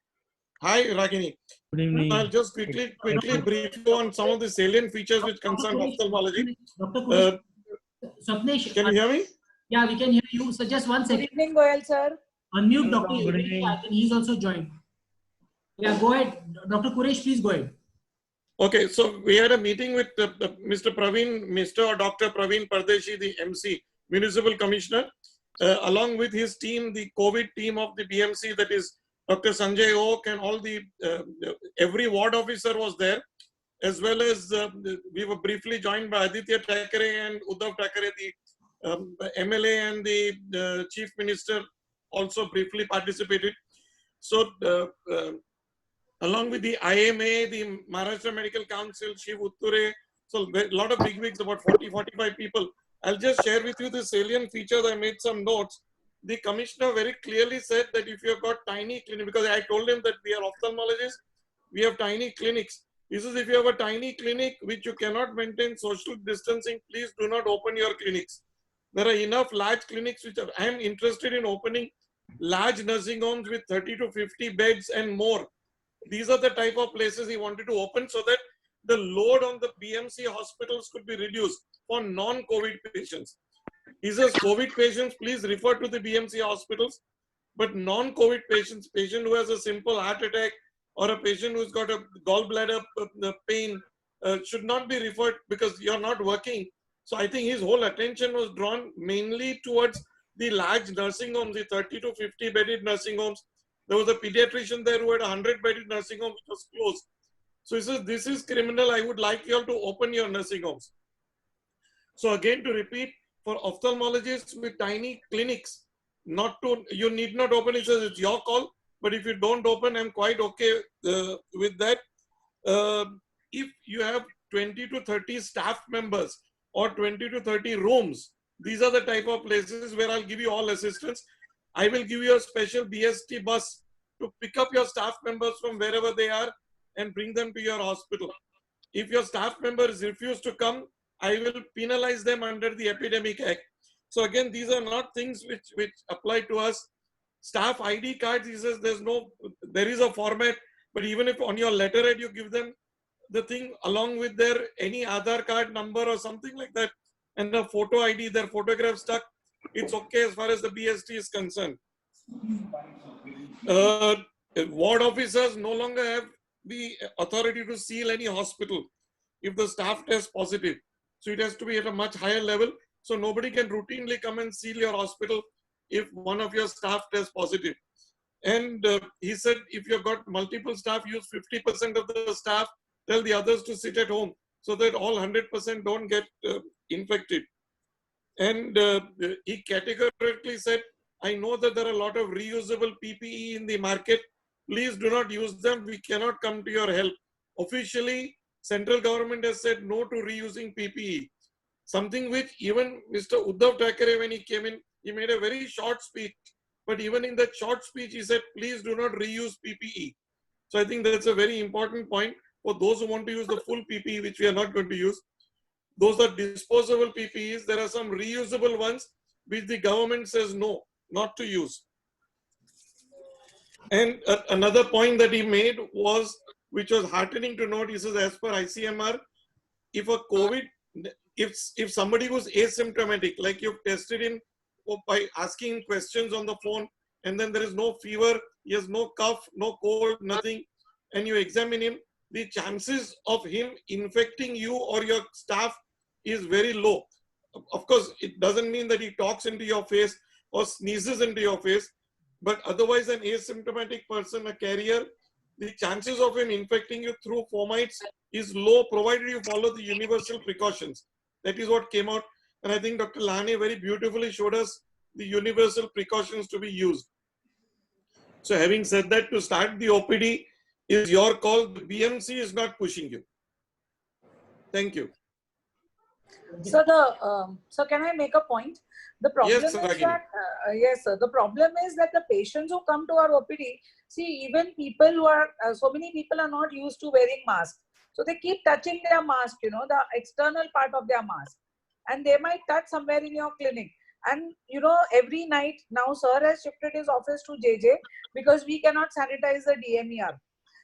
Hi, Ragini. Good evening. I'll just quickly brief you on some of the salient features which concern ophthalmology. Dr. Quresh, Swapnesh, Can you hear me? yeah, we can hear you. So just one Good second. evening, Goyal, sir. Unmute Dr. Good Quresh. evening. I think he's also joined. Yeah, go ahead. Dr. Quresh, please go ahead. Okay, so we had a meeting with Mr. or Dr. Praveen Pardeshi, the MC, Municipal Commissioner, along with his team, the COVID team of the BMC, that is Dr. Sanjay Oak, and all the, every ward officer was there, as well as we were briefly joined by Aditya Thackeray and Uddhav Thackeray, the MLA and the Chief Minister also briefly participated. So, along with the IMA, the Maharashtra Medical Council, Shiv Utture, so a lot of bigwigs, about 40-45 people. I'll just share with you the salient features. I made some notes. The commissioner very clearly said that if you've got tiny clinic, because I told him that we are ophthalmologists, we have tiny clinics. He says if you have a tiny clinic which you cannot maintain social distancing, please do not open your clinics. There are enough large clinics which are, I am interested in opening large nursing homes with 30 to 50 beds and more. These are the type of places he wanted to open so that the load on the BMC hospitals could be reduced for non-COVID patients. He says COVID patients, please refer to the BMC hospitals, but non-COVID patients, patient who has a simple heart attack or a patient who's got a gallbladder pain should not be referred because you're not working. So I think his whole attention was drawn mainly towards the large nursing homes, the 30 to 50 bedded nursing homes. There was a pediatrician there who had a 100-bedded nursing home which was closed. So he says, this is criminal. I would like you all to open your nursing homes. So again, to repeat, for ophthalmologists with tiny clinics, you need not open. He says, it's your call. But if you don't open, I'm quite okay with that. If you have 20 to 30 staff members or 20 to 30 rooms, these are the type of places where I'll give you all assistance. I will give you a special BST bus to pick up your staff members from wherever they are and bring them to your hospital. If your staff members refuse to come, I will penalize them under the Epidemic Act. So again, these are not things which apply to us. Staff ID cards, he says there is a format, but even if on your letterhead you give them the thing along with their any Aadhaar card number or something like that, and a photo ID, their photograph stuck, it's okay as far as the BST is concerned. Ward officers no longer have the authority to seal any hospital if the staff tests positive. So it has to be at a much higher level. So nobody can routinely come and seal your hospital if one of your staff tests positive. And he said, if you've got multiple staff, use 50% of the staff, tell the others to sit at home so that all 100% don't get infected. And he categorically said, I know that there are a lot of reusable PPE in the market. Please do not use them. We cannot come to your help. Officially, central government has said no to reusing PPE. Something which even Mr. Uddhav Thackeray, when he came in, he made a very short speech. But even in that short speech, he said, please do not reuse PPE. So I think that's a very important point for those who want to use the full PPE, which we are not going to use. Those are disposable PPEs. There are some reusable ones, which the government says no, not to use. And another point that he made was, which was heartening to note, he says, as per ICMR, if a COVID, if somebody was asymptomatic, like you've tested him by asking questions on the phone, and then there is no fever, he has no cough, no cold, nothing, and you examine him, the chances of him infecting you or your staff is very low. Of course, it doesn't mean that he talks into your face or sneezes into your face, but otherwise an asymptomatic person, a carrier, the chances of him infecting you through fomites is low, provided you follow the universal precautions. That is what came out. And I think Dr. Lane very beautifully showed us the universal precautions to be used. So having said that, to start the OPD is your call. The BMC is not pushing you. Thank you. So so can I make a point? The problem Yes, is Ragini. that yes, sir. The problem is that the patients who come to our OPD, see, even people who are so many people are not used to wearing masks, so they keep touching their mask, you know, the external part of their mask, and they might touch somewhere in your clinic. And you know, every night now, sir has shifted his office to JJ because we cannot sanitize the DMER.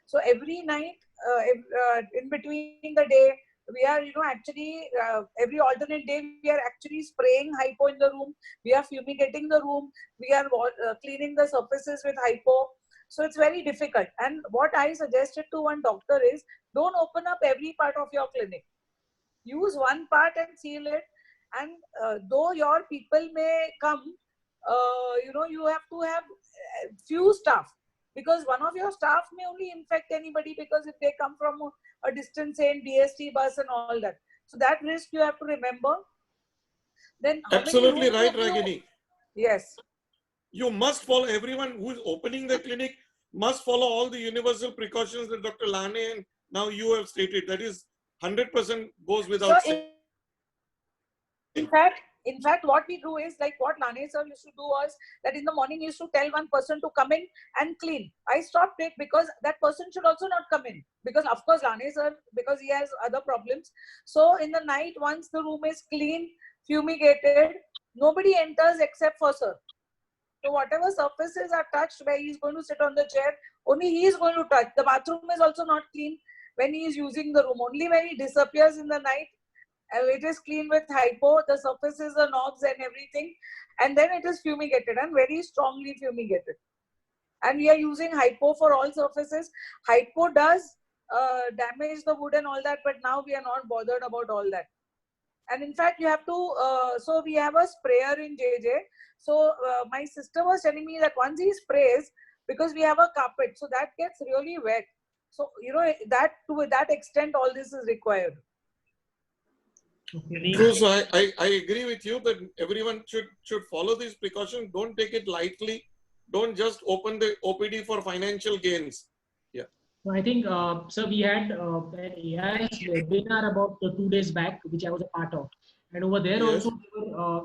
So every night, in between the day, we are, you know, actually every alternate day we are actually spraying hypo in the room, we are fumigating the room, we are cleaning the surfaces with hypo. So it's very difficult. And what I suggested to one doctor is, don't open up every part of your clinic, use one part and seal it. And though your people may come, you know, you have to have few staff, because one of your staff may only infect anybody, because if they come from a distance, say in DST bus and all that. So that risk you have to remember. Then Absolutely right, Ragini. Yes. You must follow, everyone who is opening the clinic must follow all the universal precautions that Dr. Lane and now you have stated. That is 100% goes without saying. In fact, what we do is, like what Lane sir used to do was that in the morning he used to tell one person to come in and clean. I stopped it because that person should also not come in, because of course Lane sir, because he has other problems. So in the night, once the room is clean, fumigated, nobody enters except for sir. So whatever surfaces are touched where he is going to sit on the chair, only he is going to touch. The bathroom is also not clean when he is using the room. Only when he disappears in the night, it is clean with hypo, the surfaces, the knobs and everything, and then it is fumigated, and very strongly fumigated. And we are using hypo for all surfaces. Hypo does damage the wood and all that, but now we are not bothered about all that. And in fact, you have to, so we have a sprayer in JJ. So my sister was telling me that once he sprays, because we have a carpet, so that gets really wet. So, you know, that to that extent, all this is required. True, so I agree with you that everyone should follow these precautions. Don't take it lightly. Don't just open the OPD for financial gains. Yeah. So I think, sir, we had an AIS webinar about 2 days back, which I was a part of, and over there Yes. also,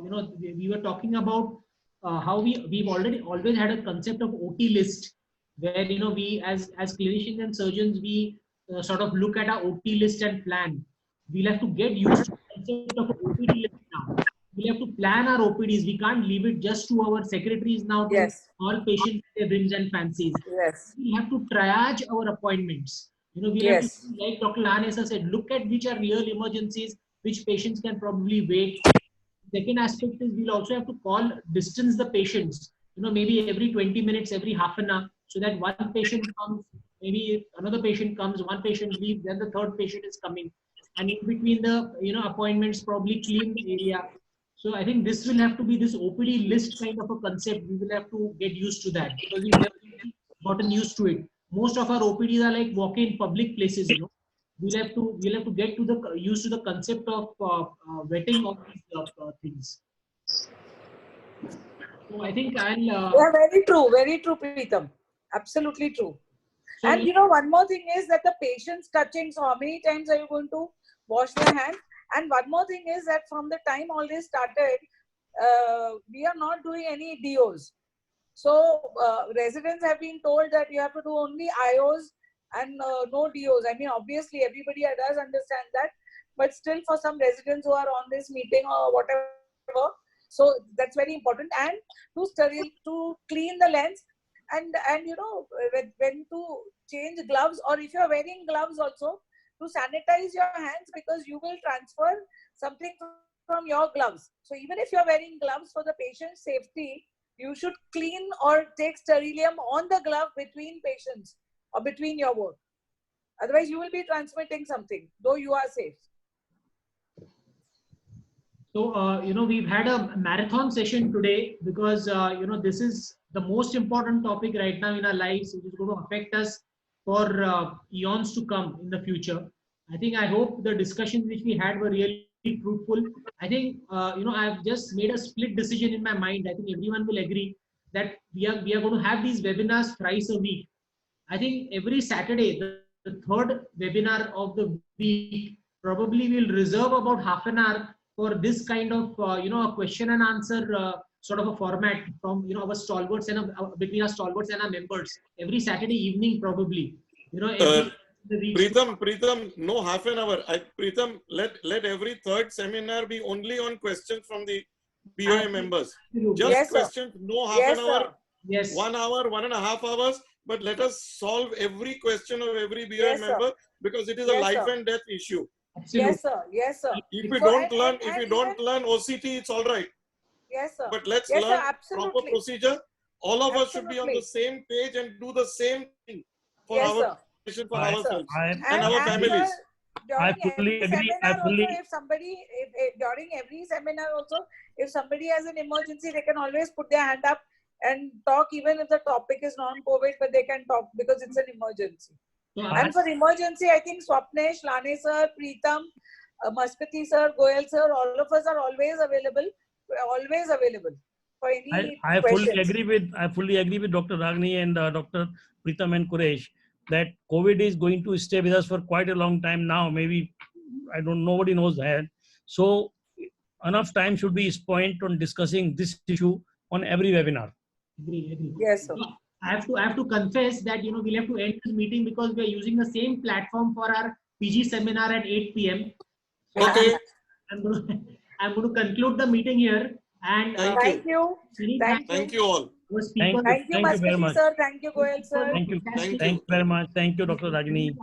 you know, we were talking about how we've always had a concept of OT list, where, you know, we as clinicians and surgeons, we sort of look at our OT list and plan. We'll have to get used to the concept of OPD list now. We'll have to plan our OPDs. We can't leave it just to our secretaries now to Yes. all patients their whims and fancies. Yes. We have to triage our appointments. You know, we have to, like Dr. Lanesa said, look at which are real emergencies, which patients can probably wait. Second aspect is we'll also have to distance the patients. You know, maybe every 20 minutes, every half an hour, so that one patient comes, maybe another patient comes, one patient leaves, then the third patient is coming. And in between the, you know, appointments, probably clean the area. So I think this will have to be this OPD list kind of a concept. We will have to get used to that, because we've never really gotten used to it. Most of our OPDs are like walk-in public places, you know. We'll have to get to the used to the concept of vetting of these things. So I think I'll. Yeah, very true, Preetham. Absolutely true. So And you know, one more thing is that the patient's touching. So how many times are you going to wash their hands? And one more thing is that from the time all this started, we are not doing any DOs. So residents have been told that you have to do only IOs and no DOs. I mean, obviously everybody does understand that, but still for some residents who are on this meeting or whatever, so that's very important. And to clean the lens, and you know, when to change gloves, or if you're wearing gloves also, to sanitize your hands, because you will transfer something from your gloves. So even if you're wearing gloves, for the patient's safety, you should clean or take sterilium on the glove between patients or between your work. Otherwise, you will be transmitting something, though you are safe. So, you know, we've had a marathon session today because, you know, this is the most important topic right now in our lives, which is going to affect us for eons to come in the future. I hope the discussions which we had were really fruitful. I think, you know, I've just made a split decision in my mind. I think everyone will agree that we are going to have these webinars thrice a week. I think every Saturday, the third webinar of the week, probably we'll reserve about half an hour for this kind of, you know, a question and answer sort of a format from, you know, our stalwarts and between our stalwarts and our members every Saturday evening, probably. You know, every Preetham, no half an hour. Preetham, let every third seminar be only on questions from the BOA members. Just Yes, questions, no half Yes, an hour, sir. Yes. 1 hour, 1.5 hours. But let us solve every question of every BOA Yes, sir. member, because it is a Yes, life sir. and death issue. Absolutely. Yes, sir. Yes, sir. If you So, don't learn, and if you even- don't learn OCT, it's all right. Yes, sir. But let's Yes, sir, learn proper absolutely. procedure. All of us should be on the Absolutely. same page and do the same thing for Yes, our sir. patient, for I- ourselves I- and our families. Sir, during fully every agree. I seminar fully- also, if somebody, during every seminar also, if somebody has an emergency, they can always put their hand up and talk, even if the topic is non-COVID, but they can talk because it's an emergency. And for emergency, I think Swapnesh, Lane sir, Preetham, Maspati sir, Goyal sir, all of us are always available for any I questions. fully agree with Dr. Ragini and Dr. Preetham and Quresh that COVID is going to stay with us for quite a long time now. Maybe nobody knows that. So enough time should be spent on discussing this issue on every webinar. Agree. Yes, sir. I have to confess that, you know, we'll have to end this meeting because we are using the same platform for our PG seminar at 8 p.m. So Okay. I'm going to conclude the meeting here. And Thank you. Thank you. all. Thank you. Thank you, Thank you very Maspati much. sir. Thank you, Goyal sir. Thank you. Thank Thank you very much. Thank you, Dr. Ragini.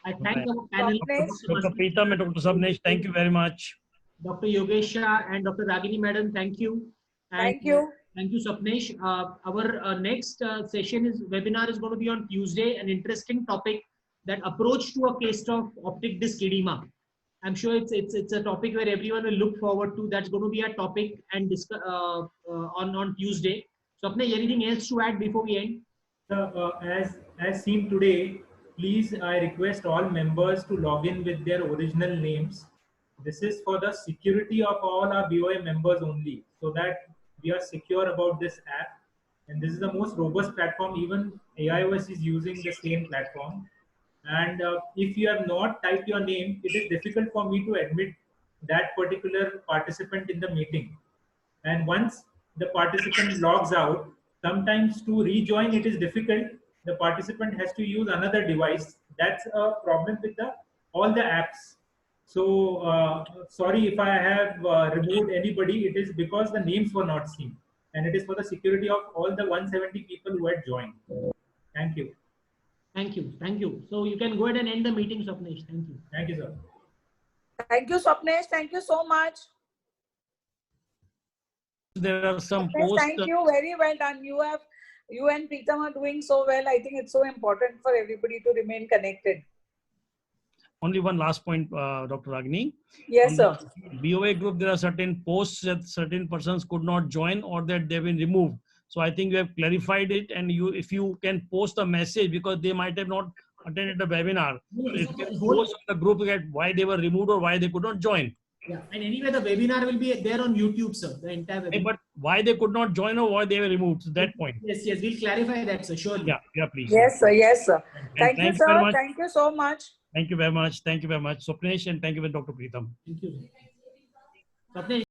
I thank our panel, Dr. Preetham and Dr. Sabnesh, thank you very much. Dr. Yogesh Shah and Dr. Ragini Madam, thank you. And Thank you. Thank you, Sapnesh. Our next webinar is going to be on Tuesday, an interesting topic, that approach to a case of optic disc edema. I'm sure it's a topic where everyone will look forward to. That's going to be a topic and on Tuesday. Sapnesh, anything else to add before we end? As seen today, please, I request all members to log in with their original names. This is for the security of all our BOA members only, so that we are secure about this app. And this is the most robust platform. Even AIOS is using the same platform. And if you have not typed your name, it is difficult for me to admit that particular participant in the meeting. And once the participant logs out, sometimes to rejoin it is difficult. The participant has to use another device. That's a problem with all the apps. So sorry if I have removed anybody. It is because the names were not seen, and it is for the security of all the 170 people who had joined. Thank you. Thank you. So you can go ahead and end the meeting, Sapnesh. Thank you. Thank you, sir. Thank you, Swapnesh. Thank you so much. There are some Yes, posts. thank you. Very well done. You and Preetham are doing so well. I think it's so important for everybody to remain connected. Only one last point, Dr. Ragini. Yes, sir. BOA group, there are certain posts that certain persons could not join or that they've been removed. So I think we have clarified it, and if you can post a message, because they might have not attended the webinar. So if you can post on the group why they were removed or why they could not join. Yeah, and anyway, the webinar will be there on YouTube, sir. The entire webinar. But why they could not join or why they were removed? So that point. Yes, yes, we'll clarify that, sir. Surely. Yeah, please. Yes, sir. Yes, sir. And Thank you, thank you very sir. much. Thank you so much. Thank you very much. Thank you very much, Swapnesh, and thank you, Dr. Preetham. Thank you. Swapnesh.